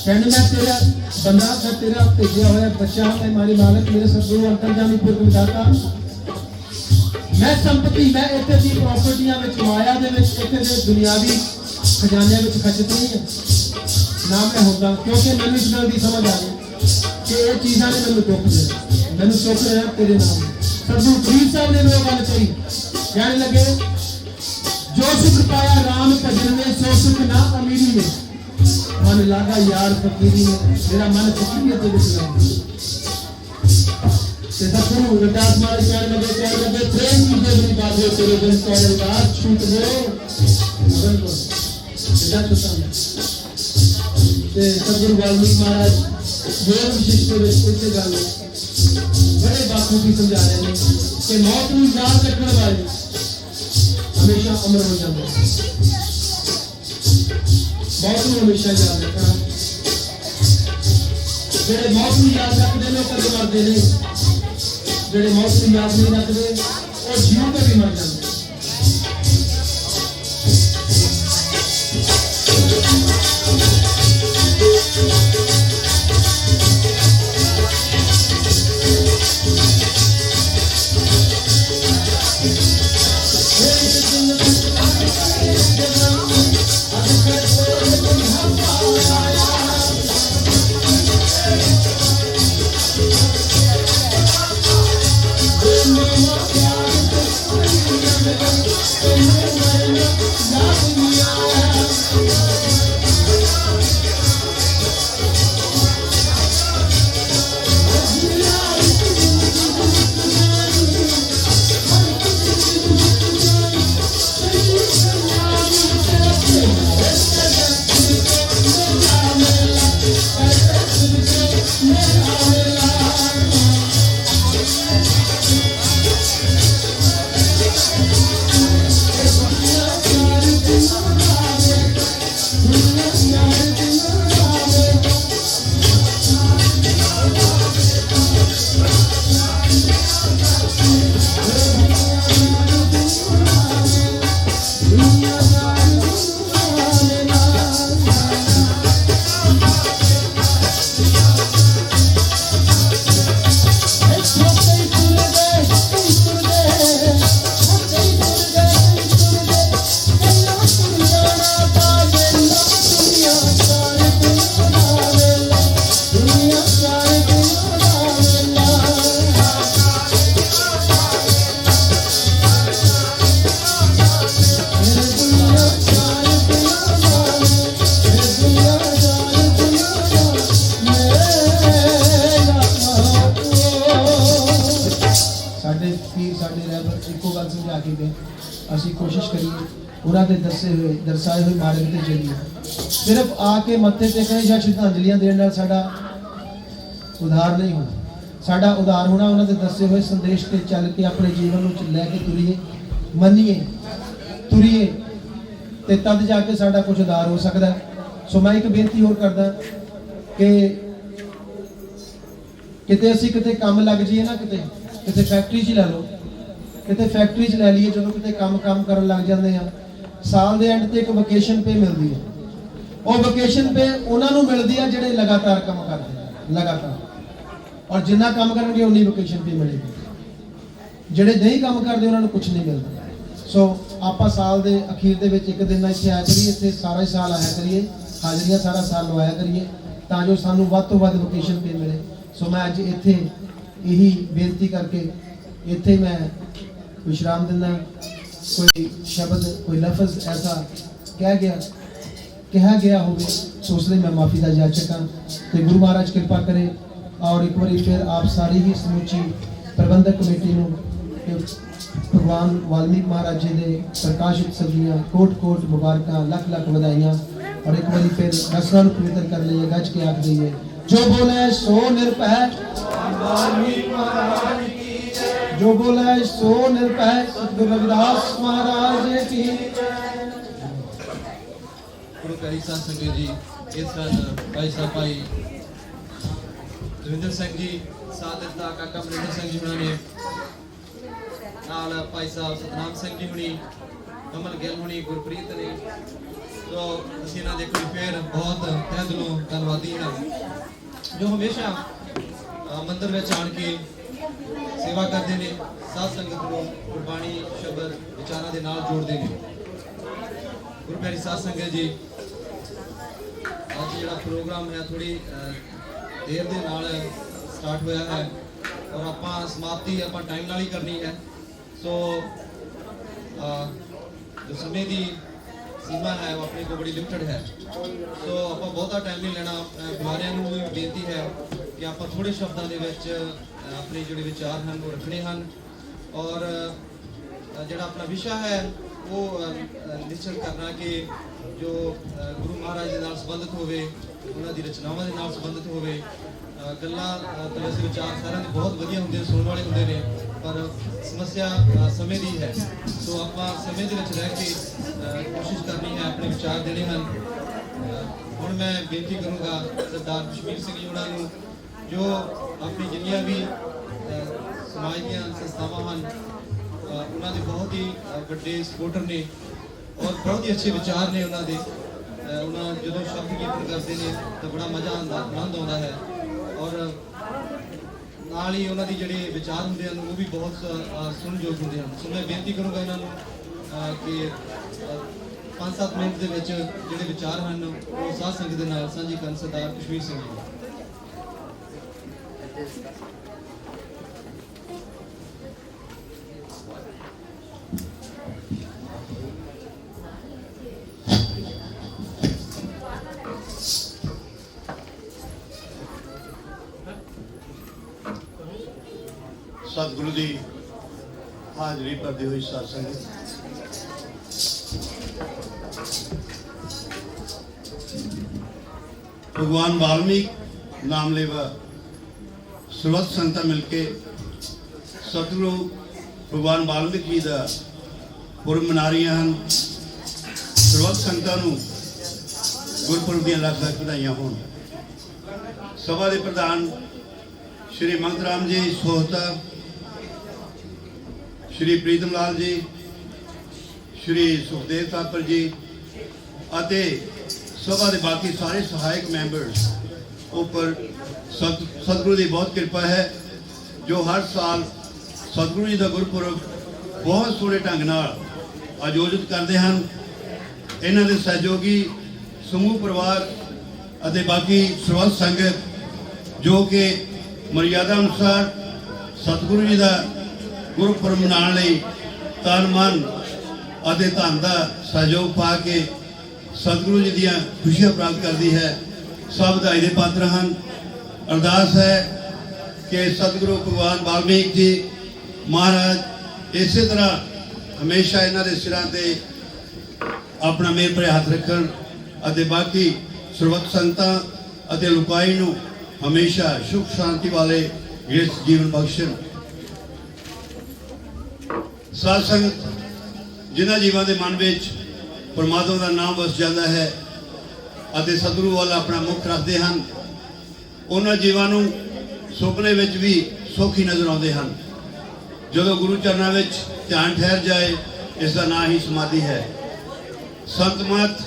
कहने मैं तेरा बंदा था तेरा भेजा हुआ बच्चा मैं मारी मालक मेरे सतगुरु अंतर्जामी पुरख विधाता मैं संपत्ति मैं इतने दी प्रॉपर्टियां विच माया दे विच इतने दे दुनियावी खजाने विच खचत नहीं है ना मैं होगा क्योंकि मैंने इस गल की समझ आ गई कि ये चीज़ां ने मैंने दुख दे मैंने चुप रहा तेरे नाम सतगुरु पीर साहब ने वो गल कही कहने लगे जो सुख पाया राम भजन में सो सुख ना अमीरी में मन लागा यार फकीरी में मेरा मन फकीरियत के विच सतगुरु रविदास महाराज कहने लगे प्रेम की देवनी बाजे तेरे दिन कौन रात छूट गए मगन को बेटा छुटा सतगुरु वाल्मीकि महाराज योग विशिष्ट इसे गल बड़े बाखूबी समझा रहे हैं कि मौत को याद रखने वाले हमेशा अमर हो जाते हैं मौत को हमेशा याद रखना जेडे मौत को याद रखते हैं कभी मरते नहीं जेडे मौत को याद नहीं रखते और जीव कभी मर जाते ਸਾਡੇ ਪੀਰ ਸਾਡੇ ਰਹਿਬਰ ਇੱਕੋ ਗੱਲ ਸਮਝਾ ਕੇ ਗਏ, ਅਸੀਂ ਕੋਸ਼ਿਸ਼ ਕਰੀਏ ਉਹਨਾਂ ਦੇ ਦੱਸੇ ਹੋਏ ਦਰਸਾਏ ਹੋਏ ਮਾਰਗ ਤੇ ਚੱਲੀਏ। ਸਿਰਫ ਆ ਕੇ ਮੱਥੇ ਟੇਕਣੇ ਜਾਂ ਸ਼ਰਧਾਂਜਲੀਆਂ ਦੇਣ ਨਾਲ ਸਾਡਾ ਉਧਾਰ ਨਹੀਂ ਹੋਣਾ। ਸਾਡਾ ਉਧਾਰ ਹੋਣਾ ਉਹਨਾਂ ਦੇ ਦੱਸੇ ਹੋਏ ਸੰਦੇਸ਼ ਤੇ ਚੱਲ ਕੇ ਆਪਣੇ ਜੀਵਨ ਨੂੰ ਲੈ ਕੇ ਤੁਰੀਏ, ਮੰਨੀਏ, ਤੁਰੀਏ, ਤੇ ਤਦ ਜਾ ਕੇ ਸਾਡਾ ਕੁਝ ਉਧਾਰ ਹੋ ਸਕਦਾ ਹੈ। ਸੋ ਮੈਂ ਇੱਕ ਬੇਨਤੀ ਹੋਰ ਕਰਦਾ ਕਿ ਕਿਤੇ ਅਸੀਂ ਕਿਤੇ ਕੰਮ ਲੱਗ ਜਾਈਏ ਨਾ, ਕਿਤੇ ਫੈਕਟਰੀ 'ਚ ਲੈ ਲਓ, ਕਿਤੇ ਫੈਕਟਰੀ 'ਚ ਲੈ ਲਈਏ, ਜਦੋਂ ਕਿਤੇ ਕੰਮ ਕਰਨ ਲੱਗ ਜਾਂਦੇ ਆ, ਸਾਲ ਦੇ ਐਂਡ ਤੇ ਇੱਕ ਵਕੇਸ਼ਨ ਪੇ ਮਿਲਦੀ ਹੈ। ਉਹ ਵਕੇਸ਼ਨ ਪੇ ਉਹਨਾਂ ਨੂੰ ਮਿਲਦੀ ਆ ਜਿਹੜੇ ਲਗਾਤਾਰ ਕੰਮ ਕਰਦੇ ਆ, ਲਗਾਤਾਰ, ਔਰ ਜਿੰਨਾ ਕੰਮ ਕਰਨਗੇ ਉਨੀ ਵਕੇਸ਼ਨ ਪੇ ਮਿਲੇਗੀ। ਜਿਹੜੇ ਨਹੀਂ ਕੰਮ ਕਰਦੇ ਉਹਨਾਂ ਨੂੰ ਕੁਝ ਨਹੀਂ ਮਿਲਦਾ। ਸੋ ਆਪਾਂ ਸਾਲ ਦੇ ਅਖੀਰ ਦੇ ਵਿੱਚ ਇੱਕ ਦਿਨ ਇੱਥੇ ਆਇਆ ਕਰੀਏ, ਇੱਥੇ ਸਾਰਾ ਹੀ ਸਾਲ ਆਇਆ ਕਰੀਏ, ਹਾਜ਼ਰੀਆਂ ਸਾਰਾ ਸਾਲ ਲਵਾਇਆ ਕਰੀਏ, ਤਾਂ ਜੋ ਸਾਨੂੰ ਵੱਧ ਤੋਂ ਵੱਧ ਵਕੇਸ਼ਨ ਪੇ ਮਿਲੇ। ਸੋ ਮੈਂ ਅੱਜ ਇੱਥੇ ਇਹੀ ਬੇਨਤੀ ਕਰਕੇ ਇੱਥੇ ਮੈਂ ਵਿਸ਼ਰਾਮ ਦਿੰਦਾ। ਕੋਈ ਸ਼ਬਦ ਕੋਈ ਲਫ਼ਜ਼ ਐਸਾ ਕਿਹਾ ਗਿਆ ਹੋਵੇ ਸੋ ਉਸ ਲਈ ਮੈਂ ਮਾਫੀ ਦਾ ਯਾਚਕ ਹਾਂ, ਤੇ ਗੁਰੂ ਮਹਾਰਾਜ ਕਿਰਪਾ ਕਰੇ। ਔਰ ਇੱਕ ਵਾਰੀ ਫਿਰ ਆਪ ਸਾਰੀ ਹੀ ਸਮੁੱਚੀ ਪ੍ਰਬੰਧਕ ਕਮੇਟੀ ਨੂੰ ਭਗਵਾਨ ਵਾਲਮੀਕ ਮਹਾਰਾਜ ਜੀ ਦੇ ਪ੍ਰਕਾਸ਼ ਉਤਸਵ ਦੀਆਂ ਕੋਟ ਮੁਬਾਰਕਾਂ, ਲੱਖ ਵਧਾਈਆਂ। और एक बार फिर रसना पवित्र कर लिए, गज के आख दीजिए, जो बोले सो निर्भय, जो बोले सो निर्भय, सतगुरु रविदास महाराज की। गुरु प्यारी साध संगत जी, इस तरह भाई साहब भाई दविंदर सिंह जी साथ दिता, काका मनिंदर सिंह जी ने नाल भाई साहब सतनाम सिंह जी हुणी, कमल गिल हुणी, गुरप्रीत ने। तो ਅਸੀਂ ਇਹਨਾਂ ਦੇ ਕੋਈ ਫੇਰ ਬਹੁਤ ਤਹਿ ਦਿਲੋਂ ਧੰਨਵਾਦੀ ਹਾਂ, ਜੋ ਹਮੇਸ਼ਾ ਮੰਦਿਰ ਵਿੱਚ ਆਣ ਕੇ ਸੇਵਾ ਕਰਦੇ ਨੇ, ਸਾਧ ਸੰਗਤ ਨੂੰ ਗੁਰਬਾਣੀ ਸ਼ਬਦ ਵਿਚਾਰਾਂ ਦੇ ਨਾਲ ਜੋੜਦੇ ਨੇ। ਗੁਰੂ ਪਿਆਰੀ ਸਾਧ ਸੰਗਤ ਜੀ, ਅੱਜ ਜਿਹੜਾ ਪ੍ਰੋਗਰਾਮ ਹੈ ਥੋੜੀ ਦੇਰ ਦੇ ਨਾਲ ਸਟਾਰਟ ਹੋਇਆ ਹੈ, ਔਰ ਆਪਾਂ ਸਮਾਪਤੀ ਆਪਾਂ ਟਾਈਮ ਨਾਲ ਹੀ ਕਰਨੀ ਹੈ। ਸੋ ਜੋ ਸਮੇਂ ਦੀ सीमा है वो अपने को बड़ी लिमिटेड है, तो आप बहुता टाइम नहीं लेना। बुलारियां भी बेनती है कि आप थोड़े शब्दों के अपने जोड़े विचार हैं वो रखने हैं, और जोड़ा अपना विषय है वो निश्चित करना कि जो गुरु महाराज के नाल संबंधित होवे, उन्हां दी रचनावां दे नाल संबंधित होवे। गल्लां तो वैसे विचार सारे बहुत वधिया हुंदे, सुनने वाले हुंदे ने, पर समस्या समय की है। तो आप समय के रह के कोशिश करनी है, अपने विचार देने हैं। हुण मैं बेनती करूँगा सरदार कश्मीर सिंह जी होना नूं, जो अपनी जिन्नियां भी समाज दी संस्थावां हैं उन्होंने बहुत ही बड़े सपोर्टर ने, और बहुत ही अच्छे विचार ने उन्होंने। उन्होंने जो शब्द कीर्तन करते हैं तो बड़ा मज़ा आता, आनंद आता है, और नाल ही उन्होंने जोड़े विचार होंगे हैं वो भी बहुत सुनयोग होंगे हैं। सो मैं बेनती करूँगा इन्हों कि 5-7 मिनट के जोड़े विचार हैं वो साध संगत के नाल साझी करन सरदार कश्मीर सिंह जी। सतगुरु की हाजरी भरती हुई साध संगत, भगवान वाल्मीकि नाम लेवा सर्वत संगतां मिलके सतगुरु भगवान वाल्मीकि जी का पुरब मना रही हैं। सर्वत संगतां नूं गुरपुरब दी लख लख बधाइयां होण। सभा के प्रधान श्री मंगत राम जी सोहता, श्री प्रीतम लाल जी, श्री सुखदेव थापर जी अते सभा के बाकी सारे सहायक मैंबर्स उपर सतगुरु की बहुत कृपा है, जो हर साल सतगुरु जी का गुरपुरब बहुत सोहने ढंग नाल आयोजित करते हैं। इन्हां दे सहयोगी समूह परिवार अते बाकी सर्वत संगत जो कि मर्यादा अनुसार सतगुरु जी का गुरपुरब मनाने लई तन मन अते धन का सहयोग पा के सतगुरु जी दियां खुशियां प्राप्त करती है। सब बधाई के पात्र हैं। अरदास है कि सतगुरु भगवान वाल्मीकि जी ਮਹਾਰਾਜ ਇਸੇ ਤਰ੍ਹਾਂ ਹਮੇਸ਼ਾ ਇਹਨਾਂ ਦੇ ਸਿਰਾਂ ਤੇ ਆਪਣਾ ਮੇਰ ਭਰਿਆ ਹੱਥ ਰੱਖਣ ਅਤੇ ਬਾਕੀ ਸਰਬੱਤ ਸੰਗਤਾਂ ਅਤੇ ਲੋਕਾਈ ਨੂੰ ਹਮੇਸ਼ਾ ਸੁਖ ਸ਼ਾਂਤੀ ਵਾਲੇ ਇਸ ਜੀਵਨ ਬਖਸ਼ਣ। ਸਾਧ ਸੰਗਤ ਜਿਨ੍ਹਾਂ ਜੀਵਾਂ ਦੇ ਮਨ ਵਿੱਚ ਪਰਮਾਤਮਾ ਦਾ ਨਾਮ ਵਸ ਜਾਂਦਾ ਹੈ ਅਤੇ ਸਤਿਗੁਰੂ ਵੱਲ ਆਪਣਾ ਮੁਖ ਰੱਖਦੇ ਹਨ, ਉਹਨਾਂ ਜੀਵਾਂ ਨੂੰ ਸੁਪਨੇ ਵਿੱਚ ਵੀ ਸੁੱਖ ਹੀ ਨਜ਼ਰ ਆਉਂਦੇ ਹਨ। ਜਦੋਂ ਗੁਰੂ ਚਰਨਾਂ ਵਿੱਚ ਧਿਆਨ ਠਹਿਰ ਜਾਏ, ਇਸ ਦਾ ਨਾਂ ਹੀ ਸਮਾਧੀ ਹੈ। ਸੰਤ ਮਤ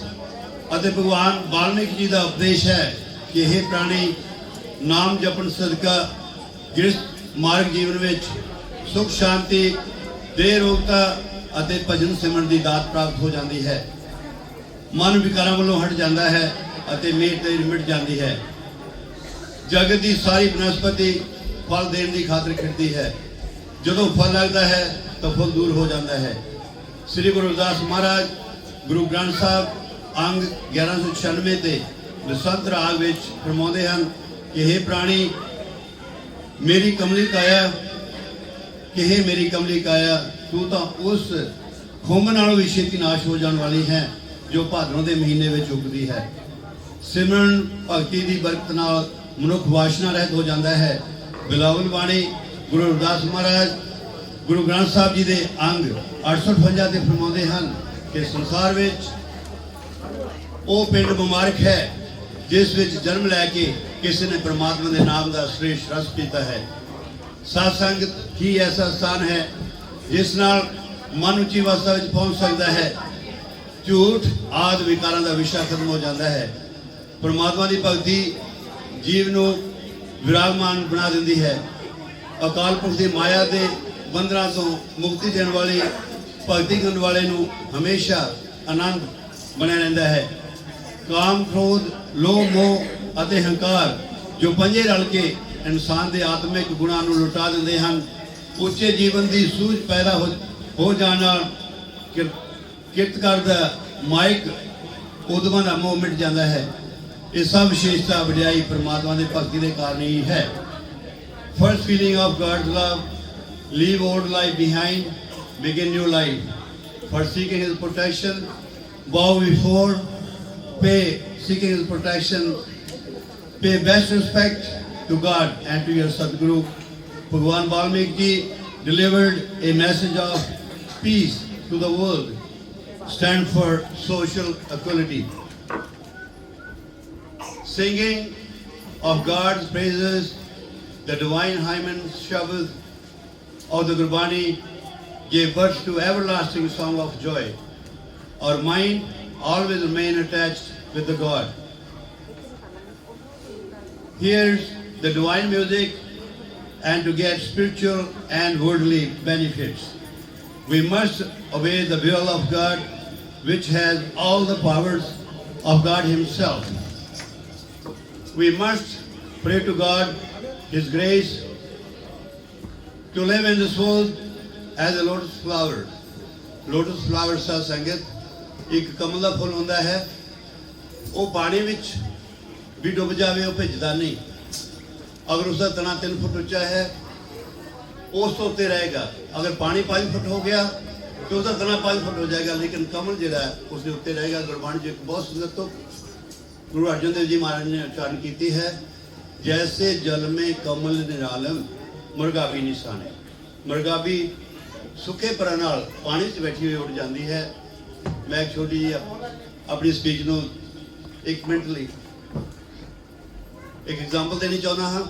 ਅਤੇ ਭਗਵਾਨ ਵਾਲਮੀਕ ਜੀ ਦਾ ਉਪਦੇਸ਼ ਹੈ ਕਿ ਇਹ ਪ੍ਰਾਣੀ ਨਾਮ ਜਪਣ ਸਦਕਾ ਜਿਸ ਮਾਰਗ ਜੀਵਨ ਵਿੱਚ ਸੁਖ ਸ਼ਾਂਤੀ ਦੇਹ ਰੋਗਤਾ ਅਤੇ ਭਜਨ ਸਿਮਰਨ ਦੀ ਦਾਤ ਪ੍ਰਾਪਤ ਹੋ ਜਾਂਦੀ ਹੈ। ਮਨ ਵਿਕਾਰਾਂ ਵੱਲੋਂ ਹਟ ਜਾਂਦਾ ਹੈ ਅਤੇ ਮੇਰ ਤੇ ਮਿਟ ਜਾਂਦੀ ਹੈ। ਜਗਤ ਦੀ ਸਾਰੀ ਬਨਸਪਤੀ ਫਲ ਦੇਣ ਦੀ ਖਾਤਰ ਖਿੜਦੀ ਹੈ। ਜਦੋਂ ਫਲ ਲੱਗਦਾ ਹੈ ਤਾਂ ਫੁੱਲ ਦੂਰ ਹੋ ਜਾਂਦਾ ਹੈ। ਸ੍ਰੀ ਗੁਰੂ ਰਵਿਦਾਸ ਮਹਾਰਾਜ ਗੁਰੂ ਗ੍ਰੰਥ ਸਾਹਿਬ ਅੰਗ 1196 ਤੇ ਬਸੰਤ ਰਾਗ ਵਿੱਚ ਫਰਮਾਉਂਦੇ ਹਨ ਕਿ ਇਹ ਪ੍ਰਾਣੀ ਮੇਰੀ ਕਮਲੀ ਕਾਇਆ, ਕਿ ਇਹ ਮੇਰੀ ਕਮਲੀ ਕਾਇਆ, ਤੂੰ ਤਾਂ ਉਸ ਖੁੰਭ ਨਾਲੋਂ ਵੀ ਛੇਤੀ ਨਾਸ਼ ਹੋ ਜਾਣ ਵਾਲੀ ਹੈ ਜੋ ਭਾਦਰੋਂ ਦੇ ਮਹੀਨੇ ਵਿੱਚ ਉਗਦੀ ਹੈ। ਸਿਮਰਨ ਭਗਤੀ ਦੀ ਬਰਕਤ ਨਾਲ ਮਨੁੱਖ ਵਾਸ਼ਨਾ ਰਹਿਤ ਹੋ ਜਾਂਦਾ ਹੈ। ਬਿਲਾਵਲ ਬਾਣੀ ਗੁਰੂ ਰਵਿਦਾਸ ਮਹਾਰਾਜ ਗੁਰੂ ਗ੍ਰੰਥ ਸਾਹਿਬ ਜੀ ਦੇ ਅੰਗ 858 ਤੇ ਫਰਮਾਉਂਦੇ ਹਨ ਕਿ ਸੰਸਾਰ ਵਿੱਚ ਉਹ ਪਿੰਡ ਮੁਬਾਰਕ ਹੈ ਜਿਸ ਵਿੱਚ ਜਨਮ ਲੈ ਕੇ ਕਿਸੇ ਨੇ ਪ੍ਰਮਾਤਮਾ ਦੇ ਨਾਮ ਦਾ ਸ੍ਰੇਸ਼ਟ ਰਸ ਪੀਤਾ ਹੈ। ਸਾਧ ਸੰਗਤ ਹੀ ਐਸਾ ਸਥਾਨ ਹੈ ਜਿਸ ਨਾਲ ਮਨ ਉੱਚੀ ਅਵਸਥਾ ਵਿੱਚ ਪਹੁੰਚ ਸਕਦਾ ਹੈ। ਝੂਠ ਆਦਿ ਵਿਕਾਰਾਂ ਦਾ ਵਿਸ਼ਾ ਖਤਮ ਹੋ ਜਾਂਦਾ ਹੈ। ਪ੍ਰਮਾਤਮਾ ਦੀ ਭਗਤੀ ਜੀਵ ਨੂੰ ਵਿਰਾਗਮਾਨ ਬਣਾ ਦਿੰਦੀ ਹੈ। ਅਕਾਲ ਪੁਰਖ ਦੀ ਮਾਇਆ ਦੇ ਬੰਧਨਾਂ ਤੋਂ ਮੁਕਤੀ ਦੇਣ ਵਾਲੀ ਭਗਤੀ ਕਰਨ ਵਾਲੇ ਨੂੰ ਹਮੇਸ਼ਾ ਆਨੰਦ ਬਣਿਆ ਰਹਿੰਦਾ ਹੈ। ਕਾਮ, ਕ੍ਰੋਧ, ਲੋਭ, ਮੋਹ ਅਤੇ ਹੰਕਾਰ ਜੋ ਪੰਜੇ ਰਲ ਕੇ ਇਨਸਾਨ ਦੇ ਆਤਮਿਕ ਗੁਣਾਂ ਨੂੰ ਲੁਟਾ ਦਿੰਦੇ ਹਨ, ਉੱਚੇ ਜੀਵਨ ਦੀ ਸੂਝ ਪੈਦਾ ਹੋ ਜਾਣ ਨਾਲ ਕਿਰਤਕਾਰ ਦਾ ਮਾਇਕ ਉਦਮਾਂ ਦਾ ਮੋਹ ਮਿਟ ਜਾਂਦਾ ਹੈ। ਇਹ ਸਭ ਵਿਸ਼ੇਸ਼ਤਾ ਵਡਿਆਈ ਪਰਮਾਤਮਾ ਦੀ ਭਗਤੀ ਦੇ ਕਾਰਨ ਹੀ ਹੈ। First feeling of God's love, leave old life behind, begin new life. For seeking His protection, bow before, pay, seeking His protection, pay best respect to God and to your Sadguru. Bhagwan Valmiki ji delivered a message of peace to the world, stand for social equality. Singing of God's praises, the divine hymn Shabad of the Gurbani gave birth to everlasting song of joy. Our mind always remain attached with the God. Here's the divine music, and to get spiritual and worldly benefits, we must obey the will of God, which has all the powers of God Himself. We must pray to God, His grace, to live in this world as a lotus flower. Lotus flower ਸਾਧ ਸੰਗਤ ਇੱਕ ਕਮਲ ਦਾ ਫੁੱਲ ਹੁੰਦਾ ਹੈ। ਉਹ ਪਾਣੀ ਵਿੱਚ ਵੀ ਡੁੱਬ ਜਾਵੇ ਉਹ ਭਿੱਜਦਾ ਨਹੀਂ। ਅਗਰ ਉਸਦਾ ਤਣਾ 3 ਫੁੱਟ ਉੱਚਾ ਹੈ ਉਸ ਤੋਂ ਉੱਤੇ ਰਹੇਗਾ। ਅਗਰ ਪਾਣੀ 5 ਫੁੱਟ ਹੋ ਗਿਆ तो उसका तना 5 फुट हो जाएगा, लेकिन कमल जो है उसके उत्ते रहेगा। गुरबाणी जी बहुत सुंदर तो गुरु अर्जन देव जी महाराज ने उच्चारण की है, जैसे जल में कमल निरालम मुर्गाबी निशाने। मुर्गाबी सुखे पर नाल पानी च बैठी हुई उड़ जाती है। मैं एक छोटी जी अपनी स्पीच ਨੂੰ 1 मिनट ਲਈ एक एग्जाम्पल देनी चाहता हाँ।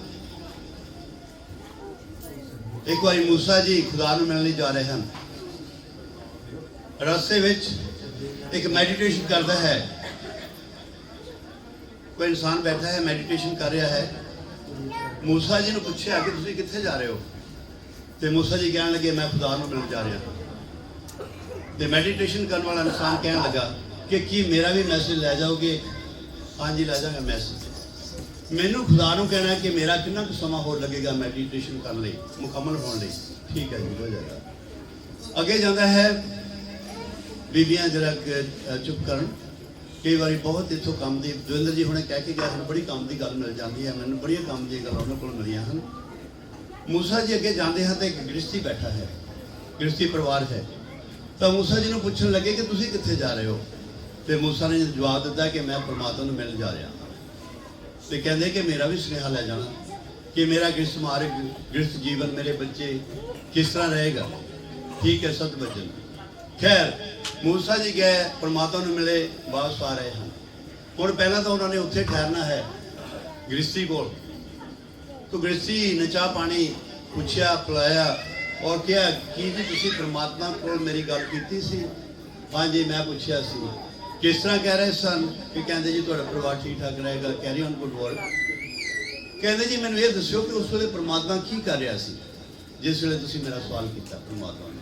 एक बार मूसा जी खुदा ਨੂੰ ਮਿਲਣ ਲਈ जा रहे हैं। रस्ते विच एक मैडिटेशन करता है, कोई इंसान बैठा है मैडिटेशन कर रहा है। मूसा जी ने पूछा कि तुसीं कित्थे जा रहे हो, तो मूसा जी कहने लगे मैं खुदा ਨੂੰ मिलਣ जा रहा। तो मैडिटेशन करने वाला इंसान कहने लगा कि मेरा भी मैसेज लै जाओगे? हाँ जी लै जाऊंगा मैसेज। मैनू खुदा ਨੂੰ कहना कि मेरा कितना कुछ समा होर लगेगा मैडिटेशन करने लिए, मुकम्मल होने लिए? ठीक है जी हो जाएगा। अगे जाता है बीबियां जरा चुप करन। कई बार बहुत इतों काम की दविंदर जी हुणे कह के गए हैं, बड़ी काम की गल मिल जाती है। मैंने बड़िया काम की गल उन्होंने को मिलियां हैं। मूसा जी अगे जाते हैं तो एक गृहस्थी बैठा है, गृहस्थी परिवार है। तो मूसा जी ने पूछने लगे कि तुसी कित्थे जा रहे हो? तो मूसा ने जवाब दिता कि मैं परमात्मा को मिलने जा रहा। तो कहते कि मेरा भी सुनेहा लै जाना कि मेरा गृहस्थ मार्ग, गृहस्थ जीवन, मेरे बच्चे किस तरह रहेगा। ठीक है, सत बचन। खैर मूसा जी गए, परमात्मा को मिले, वापस आ रहे हैं। हुण पहला तो उन्होंने उत्थे ठहरना है गृहस्थी कोल। तो गृहस्थी ने चाह पानी पूछया, पिलाया और क्या कि जी तुसी परमात्मा को मेरी गल कीती सी? हाँ जी मैं पूछया सी। किस तरह कह रहे सन? कि कहते जी तुहाडा परिवार ठीक ठाक रहेगा, कैरी ऑन गुड वर्क। कहते जी मैनूं ये दस्सिओ कि उस वेले परमात्मा की कर रहा सी जिस वेले तुसी मेरा सवाल किया परमात्मा ने?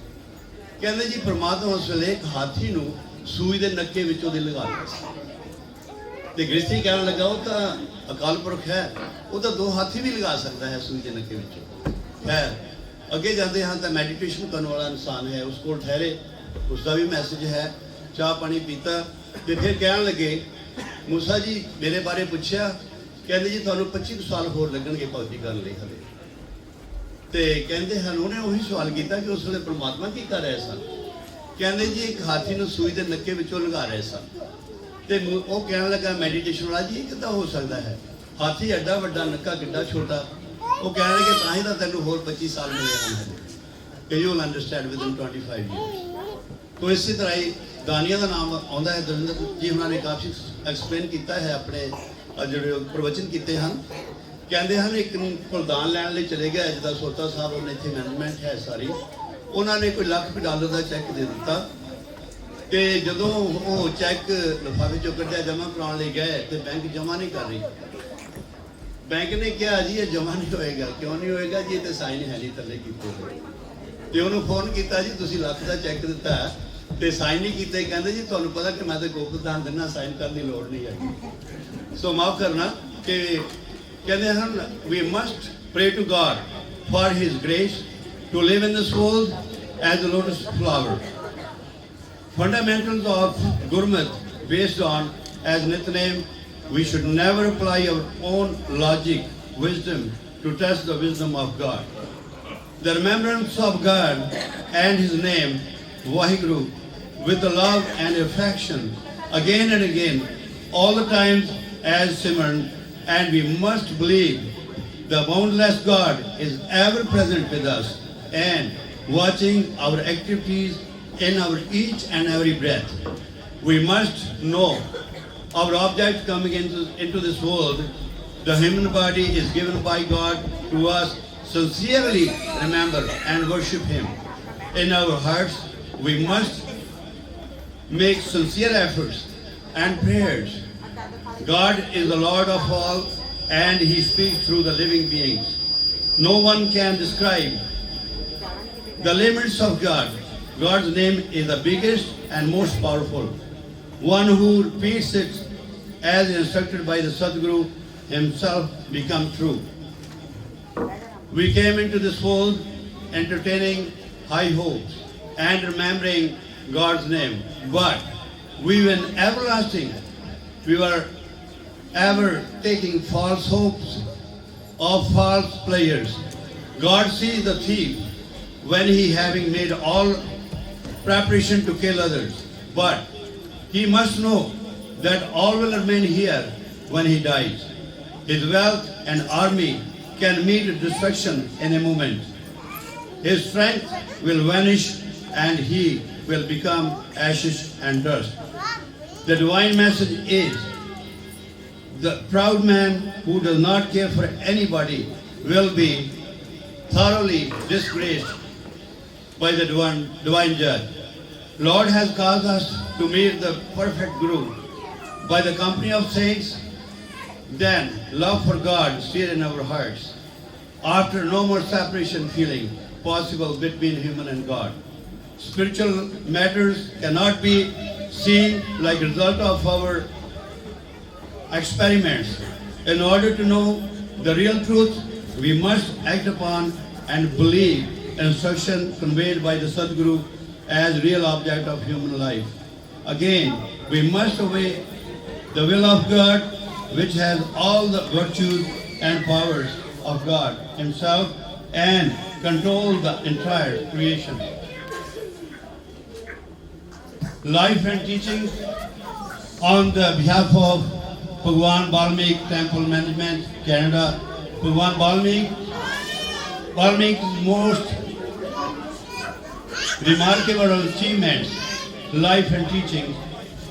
कहते जी परमात्मा उस वेले एक हाथी नूं सूई दे नक्के विचों दी लगा लिया सी। ते गृहस्थी कहने लगा वो तो अकाल पुरख है, वो तो दो हाथी भी लगा सकता है सूई के नक्के विचों। खैर अगे जाते हैं तो मैडिटेशन करने वाला इंसान है, उसको ठहरे, उसका भी मैसेज है। चाह पानी पीता तो फिर कह लगे मूसा जी मेरे बारे पूछया, कहते जी तुहानूं 25 साल होर लगणगे भगती करने लई हले। तो कहते हैं उन्हें वही सवाल किया कि उस वेले परमात्मा की कर रहे सन? कहते जी एक हाथी नूं सूई दे नक्के विचों लगा रहे सन। तो वो कहने लगा मैडिटेशन वाला जी कितना हो सकता है, हाथी एडा वड्डा नक्का किड्डा छोटा। वो कहने लगे तां ही तां तैनूं होर 25 साल मिले हैं कि you will understand with in 25 years. तो इसी तरह ही दानिया का नाम आता है, दरिंदर जी उन्होंने काफ़ी एक्सप्लेन किया है अपने जो प्रवचन किए हैं। कहते हैं एक प्रदान लैन लिए चले गए जिदा सोता साहब, उन्हें इतने मैनेजमेंट है सारी, उन्होंने कोई $1,00,000 का चैक दे दिता। तो जो वो चैक लिफाफे चो कढ़िया जमा कराने गए तो बैंक जमा नहीं कर रही। बैंक ने कहा जी ये जमा नहीं होएगा। क्यों नहीं होएगा जी, तो साइन है नहीं थले किए। तो उन्होंने फोन किया जी तुसीं $1,00,000 का चैक दिता तो साइन नहीं किए। कहते जी तुहानूं पता कि मैं तो गोपदान देना, साइन करने की लोड़ नहीं है। सो माफ करना कि कहते हैं we must pray to God for his grace to live in this world as a lotus flower. Fundamentals of Gurmat based on as Nitnem, we should never apply our own logic, wisdom to test the wisdom of God. The remembrance of God and His name, Vaheguru, with the love and affection, again and again, all the times as Simran, and we must believe the boundless God is ever present with us and watching our activities in our each and every breath. We must know our object coming into this world, the human body is given by God to us. Sincerely remember and worship Him. In our hearts, we must make sincere efforts and prayers. God is the Lord of all and He speaks through the living beings. No one can describe the limits of God. God's name is the biggest and most powerful. One who repeats it as instructed by the Sadguru himself become true. We came into this world entertaining high hopes and remembering God's name, but we were everlasting. We were ever taking false hopes of false players. God sees the thief when he having made all preparation to kill others, but he must know that all will remain here when he dies. His wealth and army can meet destruction in a moment. His strength will vanish and he will become ashes and dust. The divine message is, the proud man who does not care for anybody will be thoroughly disgraced by the divine judge. Lord has caused us to meet the perfect Guru by the company of saints. Then love for God stir in our hearts. After no more separation feeling possible between human and God. Spiritual matters cannot be seen like a result of our experiments. In order to know the real truth, we must act upon and believe instruction conveyed by the Sadguru as real object of human life. Again, we must obey the will of God, which has all the virtues and powers of God Himself, and control the entire creation. Life and teachings on the behalf of Bhagwan Balmik Temple Management Canada. Bhagwan Balmik's most remarkable achievements, life and teachings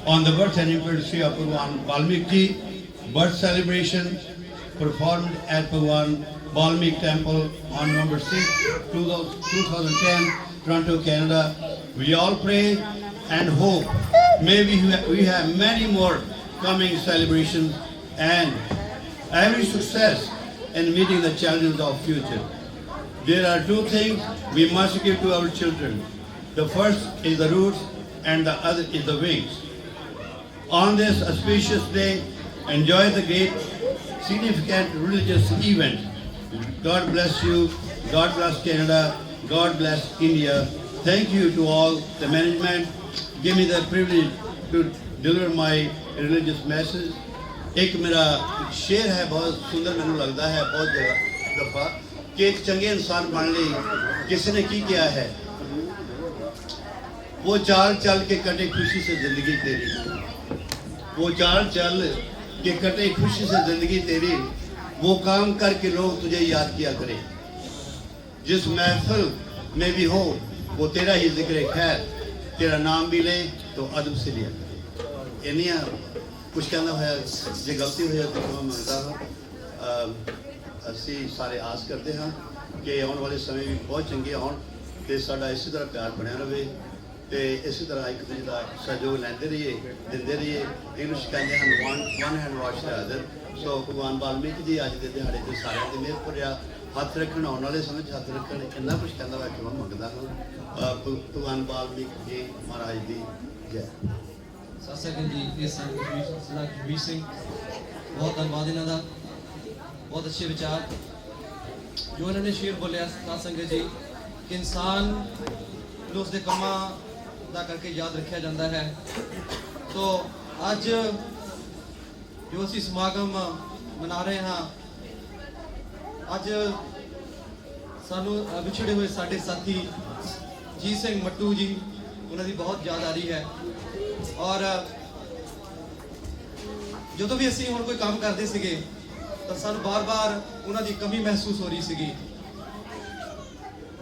on the birth and anniversary of Bhagwan Balmik Ji, birth celebration performed at Bhagwan Balmik Temple on November 6, 2010, Toronto, Canada. We all pray and hope maybe we have many more coming celebrations and every success in meeting the challenges of future. There are two things we must give to our children. The first is the roots and the other is the wings. On this auspicious day, enjoy the great significant religious event. God bless you, God bless Canada, God bless India. Thank you to all the management. Give me the privilege to deliver my religious message. एक मेरा शेर है बहुत सुंदर मैंने लगता है बहुत दफा कि एक चंगे इंसान बनने ਲਈ किसी ने की किया है वो चाल चल के कटे खुशी से जिंदगी तेरी वो चाल चल के कटे खुशी से जिंदगी तेरी वो काम करके लोग तुझे याद किया करें जिस महफिल में भी हो वो तेरा ही जिक्र खैर तेरा नाम भी ले तो अदब से लिया करे इन्हीं कुछ कहना होया जे गलती हो जाए तो मैं मानता हूँ ਅਸੀਂ ਸਾਰੇ ਆਸ ਕਰਦੇ ਹਾਂ ਕਿ ਆਉਣ ਵਾਲੇ ਸਮੇਂ ਵੀ ਬਹੁਤ ਚੰਗੇ ਆਉਣ ਤੇ ਸਾਡਾ ਇਸੇ ਤਰ੍ਹਾਂ ਪਿਆਰ ਬਣਿਆ ਰਹੇ ਤੇ ਇਸੇ ਤਰ੍ਹਾਂ ਇੱਕ ਦੂਜੇ ਦਾ ਸਹਿਯੋਗ ਲੈਂਦੇ ਰਹੀਏ ਦਿੰਦੇ ਰਹੀਏ ਇੰਗਲਿਸ਼ ਕਹਿੰਦੇ ਹਨ one hand wash the other so ਭਗਵਾਨ ਵਾਲਮੀਕ ਜੀ ਅੱਜ ਦੇ ਦਿਹਾੜੇ ਤੇ ਸਾਰਿਆਂ ਦੇ ਮਿਹਰ ਭਰਿਆ ਹੱਥ ਰੱਖਣ ਆਉਣ ਵਾਲੇ ਸਮੇਂ 'ਚ ਹੱਥ ਰੱਖਣ ਇੰਨਾ ਕੁਝ ਕਹਿੰਦਾ ਵਾ ਕਿ ਮੈਂ ਮੰਗਦਾ ਹਾਂ ਭਗਵਾਨ ਵਾਲਮੀਕ ਜੀ ਮਹਾਰਾਜ ਦੀ ਜੈ ਸਤਿ ਸ੍ਰੀ ਅਕਾਲ ਜੀ ਇਹ ਸਰਦਾਰ ਜਗਵੀਰ ਸਿੰਘ ਬਹੁਤ ਧੰਨਵਾਦ ਇਹਨਾਂ ਦਾ बहुत अच्छे विचार जो इन्होंने शेर बोलिया साध संगत जी कि इंसान जो उसके कामां दा करके याद रखा जाता है तो अज जो असी समागम मना रहे हाँ अज सानू विछड़े हुए साडे साथी जीत सिंह मट्टू जी उन्होंने बहुत याद आ रही है और जो भी असी हुण कोई काम करते सीगे ਤਾਂ ਸਾਨੂੰ ਬਾਰ-ਬਾਰ ਉਹਨਾਂ ਦੀ ਕਮੀ ਮਹਿਸੂਸ ਹੋ ਰਹੀ ਸੀਗੀ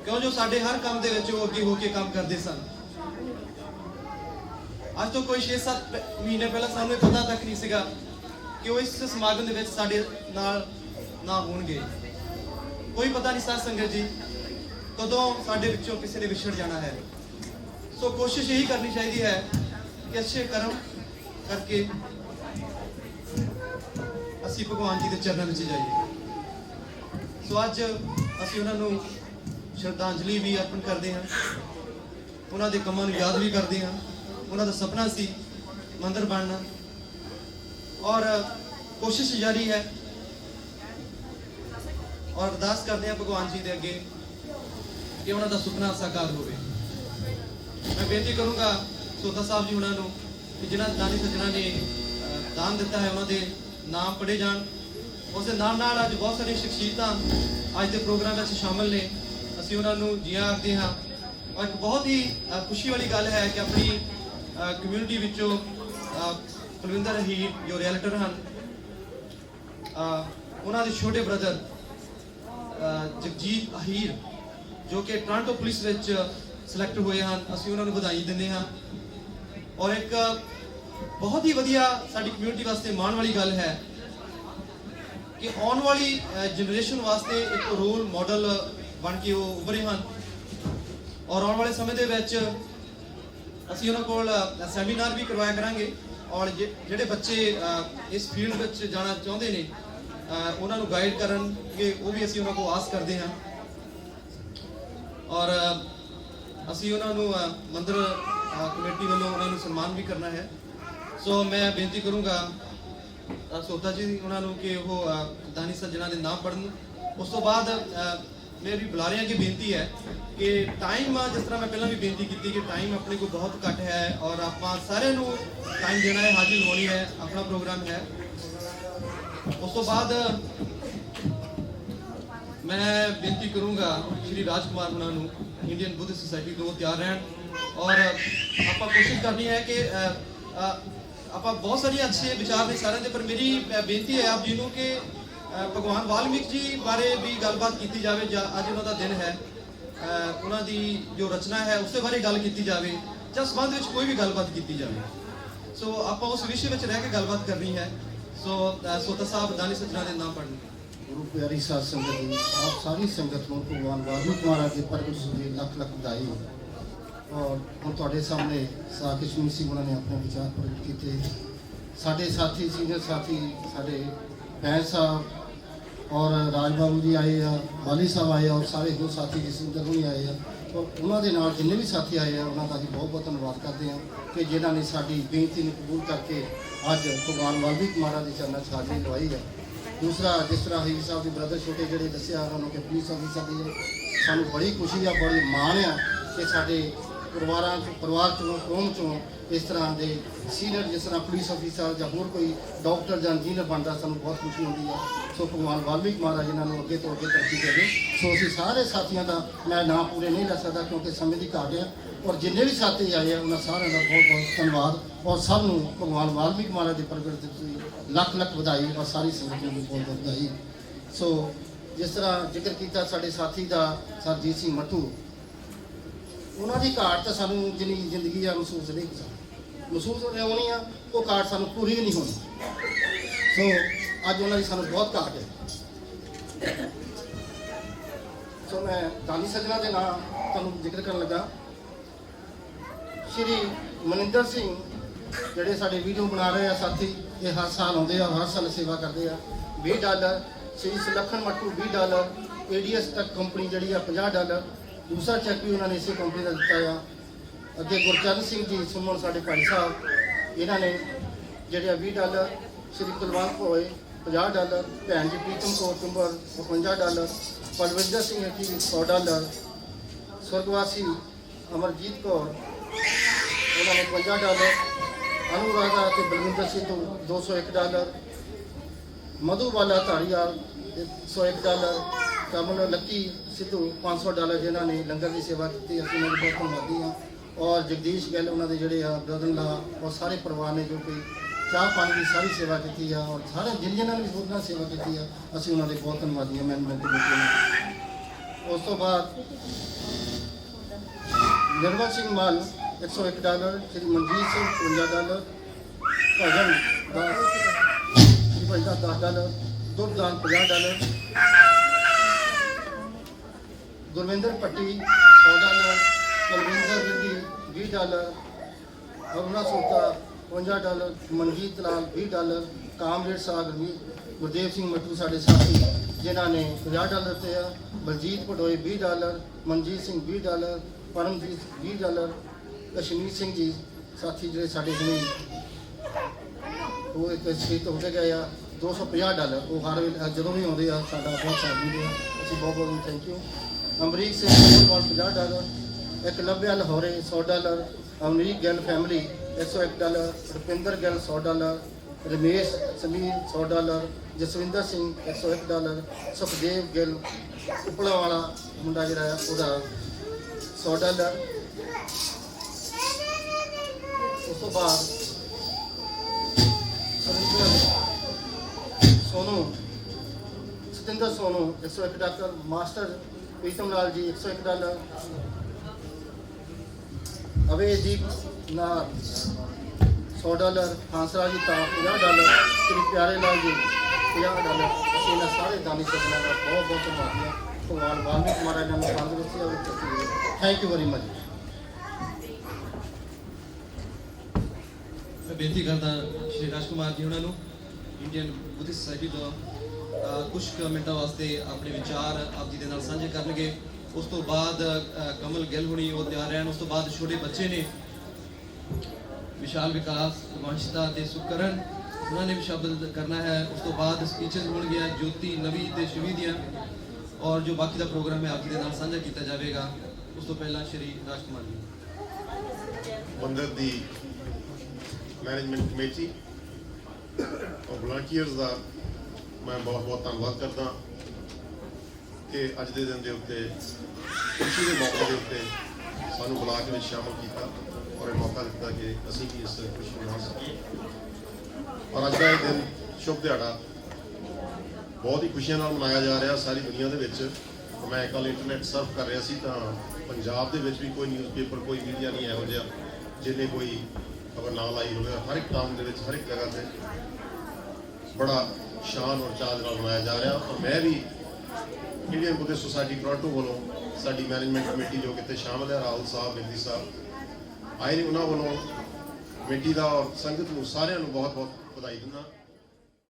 ਕਿਉਂ ਜੋ ਸਾਡੇ ਹਰ ਕੰਮ ਦੇ ਵਿੱਚ ਉਹ ਅੱਗੇ ਹੋ ਕੇ ਕੰਮ ਕਰਦੇ ਸਨ ਅੱਜ ਤੋਂ ਕੋਈ 6-7 ਮਹੀਨੇ ਪਹਿਲਾਂ ਸਾਨੂੰ ਇਹ ਪਤਾ ਤੱਕ ਨਹੀਂ ਸੀਗਾ ਕਿ ਉਹ ਇਸ ਸਮਾਗਮ ਦੇ ਵਿੱਚ ਸਾਡੇ ਨਾਲ ਨਾ ਹੋਣਗੇ ਕੋਈ ਪਤਾ ਨਹੀਂ ਸਾਧ ਸੰਗਤ ਜੀ ਕਦੋਂ ਸਾਡੇ ਵਿੱਚੋਂ ਕਿਸੇ ਨੇ ਵਿਛੜ ਜਾਣਾ ਹੈ ਸੋ ਕੋਸ਼ਿਸ਼ ਇਹੀ ਕਰਨੀ ਚਾਹੀਦੀ ਹੈ ਕਿ ਅੱਛੇ ਕਰਮ ਕਰਕੇ ਅਸੀਂ ਭਗਵਾਨ ਜੀ ਦੇ ਚਰਨਾਂ ਵਿੱਚ ਜਾਈਏ ਸੋ ਅੱਜ ਅਸੀਂ ਉਹਨਾਂ ਨੂੰ ਸ਼ਰਧਾਂਜਲੀ ਵੀ ਅਰਪਣ ਕਰਦੇ ਹਾਂ ਉਹਨਾਂ ਦੇ ਕੰਮਾਂ ਨੂੰ ਯਾਦ ਵੀ ਕਰਦੇ ਹਾਂ ਉਹਨਾਂ ਦਾ ਸੁਪਨਾ ਸੀ ਮੰਦਿਰ ਬਣਨਾ ਔਰ ਕੋਸ਼ਿਸ਼ ਜਾਰੀ ਹੈ ਔਰ ਅਰਦਾਸ ਕਰਦੇ ਹਾਂ ਭਗਵਾਨ ਜੀ ਦੇ ਅੱਗੇ ਕਿ ਉਹਨਾਂ ਦਾ ਸੁਪਨਾ ਸਾਕਾਰ ਹੋਵੇ ਮੈਂ ਬੇਨਤੀ ਕਰੂੰਗਾ ਸੋਤਾ ਸਾਹਿਬ ਜੀ ਉਹਨਾਂ ਨੂੰ ਕਿ ਜਿਨ੍ਹਾਂ ਦਾਨੀ ਸੱਜਣਾ ਨੇ ਦਾਨ ਦਿੱਤਾ ਹੈ ਉਹਨਾਂ ਦੇ ਨਾਮ ਪੜ੍ਹੇ ਜਾਣ ਉਸ ਦੇ ਨਾਲ ਅੱਜ ਬਹੁਤ ਸਾਰੀਆਂ ਸ਼ਖਸੀਅਤਾਂ ਅੱਜ ਦੇ ਪ੍ਰੋਗਰਾਮ ਵਿੱਚ ਸ਼ਾਮਲ ਨੇ ਅਸੀਂ ਉਹਨਾਂ ਨੂੰ ਜੀ ਆਖਦੇ ਹਾਂ ਔਰ ਇੱਕ ਬਹੁਤ ਹੀ ਖੁਸ਼ੀ ਵਾਲੀ ਗੱਲ ਹੈ ਕਿ ਆਪਣੀ ਕਮਿਊਨਿਟੀ ਵਿੱਚੋਂ ਕੁਲਵਿੰਦਰ ਹੀਰ ਜੋ ਰਿਐਲਟਰ ਹਨ ਉਹਨਾਂ ਦੇ ਛੋਟੇ ਬ੍ਰਦਰ ਜਗਜੀਤ ਹੀਰ ਜੋ ਕਿ ਟੋਰਾਂਟੋ ਪੁਲਿਸ ਵਿੱਚ ਸਿਲੈਕਟ ਹੋਏ ਹਨ ਅਸੀਂ ਉਹਨਾਂ ਨੂੰ ਵਧਾਈ ਦਿੰਦੇ ਹਾਂ ਔਰ ਇੱਕ बहुत ही वधिया साडी कम्यूनिटी वास्ते माण वाली गल है कि आने वाली जनरेशन वास्ते एक रोल मॉडल बन के वो उभरे हैं और आने वाले समय दे विच असीं उन्हां कोल सैमीनार भी करवाया करांगे और जिहड़े बच्चे इस फील्ड विच जाना चाहुंदे ने उन्हां नूं गाइड करनगे वो भी असीं उन्हां कोल आस करदे हां और असीं उन्हां नूं मंदिर कमेटी वालों उन्हां नूं सन्मान भी करना है सो मैं बेनती करूँगा सोता जी उन्होंने कि वो दानी सज्जना के नाम पढ़न उस तो बाद मेरी बुलारियां की बेनती है कि टाइम जिस तरह मैं पहला भी बेनती की कि टाइम अपने को बहुत घट है और आप सारे टाइम देना है हाजिर होनी है अपना प्रोग्राम है उस तो बाद ਮੈਂ ਬੇਨਤੀ ਕਰੂੰਗਾ ਸ਼੍ਰੀ ਰਾਜਕੁਮਾਰ ਹੁਣਾਂ ਨੂੰ ਇੰਡੀਅਨ ਬੁੱਧਿਸਟ ਸੁਸਾਇਟੀ ਤੋਂ ਤਿਆਰ ਰਹਿਣ ਔਰ ਆਪਾਂ ਕੋਸ਼ਿਸ਼ ਕਰਨੀ ਹੈ ਕਿ ਆਪਾਂ ਬਹੁਤ ਸਾਰੀਆਂ ਅੱਛੇ ਵਿਚਾਰ ਨੇ ਸਾਰਿਆਂ ਦੇ, ਪਰ ਮੇਰੀ ਬੇਨਤੀ ਹੈ ਆਪ ਜੀ ਨੂੰ ਕਿ ਭਗਵਾਨ ਵਾਲਮੀਕ ਜੀ ਬਾਰੇ ਵੀ ਗੱਲਬਾਤ ਕੀਤੀ ਜਾਵੇ। ਅੱਜ ਉਹਨਾਂ ਦਾ ਦਿਨ ਹੈ, ਉਹਨਾਂ ਦੀ ਜੋ ਰਚਨਾ ਹੈ ਉਸ ਦੇ ਬਾਰੇ ਗੱਲ ਕੀਤੀ ਜਾਵੇ ਜਾਂ ਸੰਬੰਧ ਵਿੱਚ ਕੋਈ ਵੀ ਗੱਲਬਾਤ ਕੀਤੀ ਜਾਵੇ। ਸੋ ਆਪਾਂ ਉਸ ਵਿਸ਼ੇ ਵਿੱਚ ਰਹਿ ਕੇ ਗੱਲਬਾਤ ਕਰਨੀ ਹੈ। ਸੋ ਸੋਤਾ ਸਾਹਿਬ ਦਾਨੀ ਸੱਜਣਾ ਦੇ ਨਾਮ ਪੜ੍ਹਨ। ਗੁਰੂ ਪਿਆਰੀ ਸਾਧ ਸੰਗਤ ਜੀ, ਆਪ ਸਾਰੀ ਸੰਗਤ ਨੂੰ ਭਗਵਾਨ ਵਾਲਮੀਕ ਮਹਾਰਾਜ ਦੇ ਪ੍ਰਗਟ ਦੀ ਲੱਖ ਲੱਖ ਵਧਾਈ। ਔਰ ਹੁਣ ਤੁਹਾਡੇ ਸਾਹਮਣੇ ਸਾਹ ਕਸ਼ਮੀਰ ਸਿੰਘ ਉਹਨਾਂ ਨੇ ਆਪਣੇ ਵਿਚਾਰ ਪ੍ਰਗਟ ਕੀਤੇ। ਸਾਡੇ ਸਾਥੀ ਸੀਨੀਅਰ ਸਾਥੀ ਸਾਡੇ ਭੈਣ ਸਾਹਿਬ ਔਰ ਰਾਜ ਬਾਬੂ ਜੀ ਆਏ ਆ, ਵਾਲੀ ਸਾਹਿਬ ਆਏ ਔਰ ਸਾਰੇ ਹੋਰ ਸਾਥੀ ਜਸਿੰਦਰ ਹੁਣੀ ਆਏ ਆ। ਔਰ ਉਹਨਾਂ ਦੇ ਨਾਲ ਜਿੰਨੇ ਵੀ ਸਾਥੀ ਆਏ ਆ ਉਹਨਾਂ ਦਾ ਅਸੀਂ ਬਹੁਤ ਬਹੁਤ ਧੰਨਵਾਦ ਕਰਦੇ ਹਾਂ ਕਿ ਜਿਨ੍ਹਾਂ ਨੇ ਸਾਡੀ ਬੇਨਤੀ ਨੂੰ ਕਬੂਲ ਕਰਕੇ ਅੱਜ ਭਗਵਾਨ ਵਾਲਮੀਕ ਮਹਾਰਾਜ ਦੇ ਚਰਨਾਂ 'ਚ ਹਾਜ਼ਰੀ ਲਵਾਈ ਹੈ। ਦੂਸਰਾ, ਜਿਸ ਤਰ੍ਹਾਂ ਹੀਰ ਸਾਹਿਬ ਦੇ ਬ੍ਰਦਰ ਛੋਟੇ ਜਿਹੜੇ ਦੱਸਿਆ ਉਹਨਾਂ ਨੂੰ ਕਿ ਪੁਲਿਸ ਆਫੀਸਰ ਦੀ ਸਾਨੂੰ ਬੜੀ ਖੁਸ਼ੀ ਆ, ਬੜੀ ਮਾਣ ਆ ਕਿ ਸਾਡੇ ਪਰਿਵਾਰ ਚੋਂ ਕੌਮ ਚੋਂ ਇਸ ਤਰ੍ਹਾਂ ਦੇ ਸੀਨੀਅਰ ਜਿਸ ਤਰ੍ਹਾਂ ਪੁਲਿਸ ਆਫੀਸਰ ਜਾਂ ਹੋਰ ਕੋਈ ਡਾਕਟਰ ਜਾਂ ਇੰਜੀਨੀਅਰ ਬਣਦਾ ਸਾਨੂੰ ਬਹੁਤ ਖੁਸ਼ੀ ਹੁੰਦੀ ਹੈ। ਸੋ ਭਗਵਾਨ ਵਾਲਮੀਕ ਮਹਾਰਾਜ ਇਹਨਾਂ ਨੂੰ ਅੱਗੇ ਤੋਂ ਅੱਗੇ ਤਰੱਕੀ ਦੇਵੇ। ਸੋ ਅਸੀਂ ਸਾਰੇ ਸਾਥੀਆਂ ਦਾ ਮੈਂ ਨਾਮ ਪੂਰੇ ਨਹੀਂ ਲੈ ਸਕਦਾ ਕਿਉਂਕਿ ਸਮੇਂ ਦੀ ਘਾਟ ਹੈ। ਔਰ ਜਿੰਨੇ ਵੀ ਸਾਥੀ ਆਏ ਆ ਉਹਨਾਂ ਸਾਰਿਆਂ ਦਾ ਬਹੁਤ ਬਹੁਤ ਧੰਨਵਾਦ ਔਰ ਸਭ ਨੂੰ ਭਗਵਾਨ ਵਾਲਮੀਕ ਮਹਾਰਾਜ ਦੇ ਪ੍ਰਗਟ ਦੀ ਲੱਖ ਲੱਖ ਵਧਾਈ ਔਰ ਸਾਰੀ ਸੰਗਤ ਨੂੰ ਵੀ ਬਹੁਤ ਬਹੁਤ ਵਧਾਈ। ਸੋ ਜਿਸ ਤਰ੍ਹਾਂ ਜ਼ਿਕਰ ਕੀਤਾ ਸਾਡੇ ਸਾਥੀ ਦਾ ਸਰਜੀਤ ਸਿੰਘ ਮੱਟੂ, ਉਹਨਾਂ ਦੀ ਘਾਟ ਤਾਂ ਸਾਨੂੰ ਜਿੰਨੀ ਜ਼ਿੰਦਗੀ ਆ ਮਹਿਸੂਸ ਨਹੀਂ ਮਹਿਸੂਸ ਹੋਣੀ ਆ, ਉਹ ਘਾਟ ਸਾਨੂੰ ਪੂਰੀ ਵੀ ਨਹੀਂ ਹੋਣੀ। ਸੋ ਅੱਜ ਉਹਨਾਂ ਦੀ ਸਾਨੂੰ ਬਹੁਤ ਘਾਟ ਹੈ। ਸੋ ਮੈਂ ਦਾਨੀ ਸੱਜਣਾ ਦੇ ਨਾਮ ਤੁਹਾਨੂੰ ਜ਼ਿਕਰ ਕਰਨ ਲੱਗਾ। ਸ਼੍ਰੀ ਮਨਿੰਦਰ ਸਿੰਘ ਜਿਹੜੇ ਸਾਡੇ ਵੀਡੀਓ ਬਣਾ ਰਹੇ ਆ ਸਾਥੀ, ਇਹ ਹਰ ਸਾਲ ਆਉਂਦੇ ਆ, ਹਰ ਸਾਲ ਸੇਵਾ ਕਰਦੇ ਆ। $20 ਸ਼੍ਰੀ ਸੁਲੱਖਣ ਮੱਟੂ $20, ADS ਤੱਕ ਕੰਪਨੀ ਜਿਹੜੀ ਆ $50। ਦੂਸਰਾ ਚੈੱਕ ਵੀ ਉਹਨਾਂ ਨੇ ਇਸੇ ਕੰਪਨੀ ਦਾ ਦਿੱਤਾ ਆ। ਅੱਗੇ ਗੁਰਚਰਨ ਸਿੰਘ ਜੀ ਸੁਮਨ ਸਾਡੇ ਭਾਈ ਸਾਹਿਬ, ਇਹਨਾਂ ਨੇ ਜਿਹੜੇ ਆ $20। ਸ਼੍ਰੀ ਕੁਲਵੰਤ ਭੋਏ $50, ਭੈਣ ਜੀ ਪ੍ਰੀਤਮ ਕੌਰ ਚੁੰਬਰ $55, ਪਲਵਿੰਦਰ ਸਿੰਘ ਜੀ $100, ਸਵਰਗਵਾਸੀ ਅਮਰਜੀਤ ਕੌਰ ਉਹਨਾਂ ਨੇ $50, ਅਨੁਰਾਧਾ ਅਤੇ ਬਲਵਿੰਦਰ ਸਿੰਘ ਤੋਂ $201, ਮਧੂਬਾਲਾ ਧਾਰੀਵਾਲ $101, ਕਮਲ ਲੱਕੀ ਸਿੱਧੂ $500 ਜਿਨ੍ਹਾਂ ਨੇ ਲੰਗਰ ਦੀ ਸੇਵਾ ਕੀਤੀ। ਅਸੀਂ ਉਹਨਾਂ ਦੇ ਬਹੁਤ ਧੰਨਵਾਦੀ ਹਾਂ। ਔਰ ਜਗਦੀਸ਼ ਗਿੱਲ ਉਹਨਾਂ ਦੇ ਜਿਹੜੇ ਆ ਬ੍ਰਦਰ-ਇਨ-ਲਾ ਔਰ ਸਾਰੇ ਪਰਿਵਾਰ ਨੇ ਜੋ ਕਿ ਚਾਹ ਪਾਣੀ ਦੀ ਸਾਰੀ ਸੇਵਾ ਕੀਤੀ ਆ ਔਰ ਸਾਰੇ ਜਿਨ੍ਹਾਂ ਨੇ ਵੀ ਹੋਰ ਨਾਲ ਸੇਵਾ ਕੀਤੀ ਆ, ਅਸੀਂ ਉਹਨਾਂ ਦੇ ਬਹੁਤ ਧੰਨਵਾਦੀ ਹਾਂ ਮੈਨੇਜਮੈਂਟ ਕਮੇਟੀ ਨੂੰ। ਉਸ ਤੋਂ ਬਾਅਦ ਨਿਰਮਲ ਸਿੰਘ ਮਾਲ $101, ਸ਼੍ਰੀ ਮਨਜੀਤ ਸਿੰਘ $55, ਭਜਨ ਦਾਸ ਸ਼੍ਰੀ ਭਜਨ ਦਾਸ $10, ਦੁਰਦਾਨ $50, ਗੁਰਵਿੰਦਰ ਪੱਟੀ $100, ਕੁਲਵਿੰਦਰ ਗਿੱਦੀ $20, ਅਰੁਣਾ ਸੋਤਾ $55, ਮਨਜੀਤ ਲਾਲ $20, ਕਾਮਰੇਡ ਸਾਗ ਗੁਰਦੇਵ ਸਿੰਘ ਮੱਟੂ ਸਾਡੇ ਸਾਥੀ ਜਿਨ੍ਹਾਂ ਨੇ $50 ਦਿੱਤੇ ਆ। ਬਲਜੀਤ ਪਟੋਏ $20, ਮਨਜੀਤ ਸਿੰਘ $20, ਪਰਮਜੀਤ $20, ਕਸ਼ਮੀਰ ਸਿੰਘ ਜੀ ਸਾਥੀ ਜਿਹੜੇ ਸਾਡੇ ਹੁਣੇ ਉਹ ਇੱਕ ਸ਼ਹੀਦ ਹੋ ਕੇ ਗਏ ਆ $250। ਉਹ ਹਰ ਵੇਲੇ ਜਦੋਂ ਵੀ ਆਉਂਦੇ ਆ ਸਾਡਾ ਬਹੁਤ ਸਾਥ ਦਿੰਦੇ ਆ, ਅਸੀਂ ਬਹੁਤ ਬਹੁਤ ਥੈਂਕ ਯੂ। ਅਮਰੀਕ ਸਿੰਘ $50, ਇਕਲਵਿਆ ਲਾਹੌਰੇ $100, ਅਮਰੀਕ ਗਿੱਲ ਫੈਮਿਲੀ $101, ਰੁਪਿੰਦਰ ਗਿੱਲ $100, ਰਮੇਸ਼ ਸਮੀਰ $100, ਜਸਵਿੰਦਰ ਸਿੰਘ $101, ਸੁਖਦੇਵ ਗਿੱਲ ਉਪਲਾ ਵਾਲਾ ਮੁੰਡਾ ਜਿਹੜਾ ਆ ਉਹਦਾ $100। ਉਸ ਤੋਂ ਬਾਅਦ ਸੋਨੂ ਸਤਿੰਦਰ ਸੋਨੂ $101, ਮਾਸਟਰ ਪ੍ਰੀਤਮ ਲਾਲ ਜੀ $101, ਅਵੇਦੀਪ ਨਾਰ $100, ਹਾਂਸਰਾਜ ਜੀ ਤਾਂ $50, ਸ਼੍ਰੀ ਪਿਆਰੇ ਲਾਲ ਜੀ $50। ਅਸੀਂ ਇਹਨਾਂ ਸਾਰੇ ਦਾਨੀ ਸੱਜਣਾਂ ਦਾ ਬਹੁਤ ਬਹੁਤ ਧੰਨਵਾਦ ਹਾਂ। ਭਗਵਾਨ ਵਾਲਮੀਕ ਮਹਾਰਾਜ ਨੇ ਸਾਨੂੰ ਦਿੱਤੀ। Thank you very much. ਮੈਂ ਬੇਨਤੀ ਕਰਦਾ ਸ਼੍ਰੀ ਰਾਜਕੁਮਾਰ ਜੀ ਉਹਨਾਂ ਨੂੰ ਇੰਡੀਅਨ ਬੁੱਧਿਸਟ ਸੁਸਾਇਟੀ ਤੋਂ ਕੁਝ ਮਿੰਟਾਂ ਵਾਸਤੇ ਆਪਣੇ ਵਿਚਾਰ ਆਪ ਜੀ ਦੇ ਨਾਲ ਸਾਂਝੇ ਕਰਨਗੇ। ਉਸ ਤੋਂ ਬਾਅਦ ਕਮਲ ਗਿੱਲ ਹੁਣੀ ਉਹ ਤਿਆਰ ਰਹਿਣ। ਉਸ ਤੋਂ ਬਾਅਦ ਛੋਟੇ ਬੱਚੇ ਨੇ ਵਿਸ਼ਾਲ ਵਿਕਾਸ, ਵੰਸ਼ਤਾ ਤੇ ਸੁਕਰਨ, ਉਹਨਾਂ ਨੇ ਵੀ ਸ਼ਬਦ ਕਰਨਾ ਹੈ। ਉਸ ਤੋਂ ਬਾਅਦ ਸਪੀਚਸ ਹੋਣਗੀਆਂ ਜੋਤੀ, ਨਵੀ ਤੇ ਸ਼ਿਵੀ ਦੀਆਂ ਔਰ ਜੋ ਬਾਕੀ ਦਾ ਪ੍ਰੋਗਰਾਮ ਹੈ ਆਪ ਜੀ ਦੇ ਨਾਲ ਸਾਂਝਾ ਕੀਤਾ ਜਾਵੇਗਾ। ਉਸ ਤੋਂ ਪਹਿਲਾਂ ਸ਼੍ਰੀ ਰਾਜਕੁਮਾਰ ਜੀ। ਮੰਦਰ ਦੀ ਮੈਨੇਜਮੈਂਟ ਕਮੇਟੀ ਔਰ ਵਲੰਟੀਅਰਸ ਦਾ ਮੈਂ ਬਹੁਤ ਬਹੁਤ ਧੰਨਵਾਦ ਕਰਦਾ। ਕਿ ਅੱਜ ਦੇ ਦਿਨ ਦੇ ਉੱਤੇ ਖੁਸ਼ੀ ਦੇ ਮੌਕੇ ਦੇ ਉੱਤੇ ਸਾਨੂੰ ਬੁਲਾ ਕੇ ਵਿੱਚ ਸ਼ਾਮਲ ਕੀਤਾ ਔਰ ਇਹ ਮੌਕਾ ਦਿੱਤਾ ਕਿ ਅਸੀਂ ਵੀ ਇਸ ਖੁਸ਼ੀ ਨੂੰ ਮਨਾ ਸਕੀਏ। ਔਰ ਅੱਜ ਦਾ ਇਹ ਦਿਨ ਸ਼ੁਭ ਦਿਹਾੜਾ ਬਹੁਤ ਹੀ ਖੁਸ਼ੀਆਂ ਨਾਲ ਮਨਾਇਆ ਜਾ ਰਿਹਾ ਸਾਰੀ ਦੁਨੀਆ ਦੇ ਵਿੱਚ। ਮੈਂ ਕੱਲ੍ਹ ਇੰਟਰਨੈਟ ਸਰਫ ਕਰ ਰਿਹਾ ਸੀ ਤਾਂ ਪੰਜਾਬ ਦੇ ਵਿੱਚ ਵੀ ਕੋਈ ਨਿਊਜ਼ਪੇਪਰ ਕੋਈ ਮੀਡੀਆ ਨਹੀਂ ਇਹੋ ਜਿਹਾ ਜਿਹਨੇ ਕੋਈ ਖਬਰ ਨਾ ਲਾਈ ਹੋਵੇ। ਹਰ ਇੱਕ ਟਾਊਨ ਦੇ ਵਿੱਚ ਹਰ ਇੱਕ ਜਗ੍ਹਾ ਤੇ ਬੜਾ ਸ਼ਾਨ ਔਰ ਚਾਅ ਦੇ ਨਾਲ ਮਨਾਇਆ ਜਾ ਰਿਹਾ। ਔਰ ਮੈਂ ਵੀ ਇੰਡੀਅਨ ਬੁੱਧਿਸਟ ਸੁਸਾਇਟੀ ਟੋਰਾਂਟੋ ਵੱਲੋਂ ਸਾਡੀ ਮੈਨੇਜਮੈਂਟ ਕਮੇਟੀ ਜੋ ਕਿਤੇ ਸ਼ਾਮਲ ਹੈ, ਰਾਹੁਲ ਸਾਹਿਬ, ਬਿੰਦੀ ਸਾਹਿਬ ਆਏ ਨੇ, ਉਹਨਾਂ ਵੱਲੋਂ ਕਮੇਟੀ ਦਾ ਔਰ ਸੰਗਤ ਨੂੰ ਸਾਰਿਆਂ ਨੂੰ ਬਹੁਤ ਬਹੁਤ ਵਧਾਈ ਦਿੰਦਾ।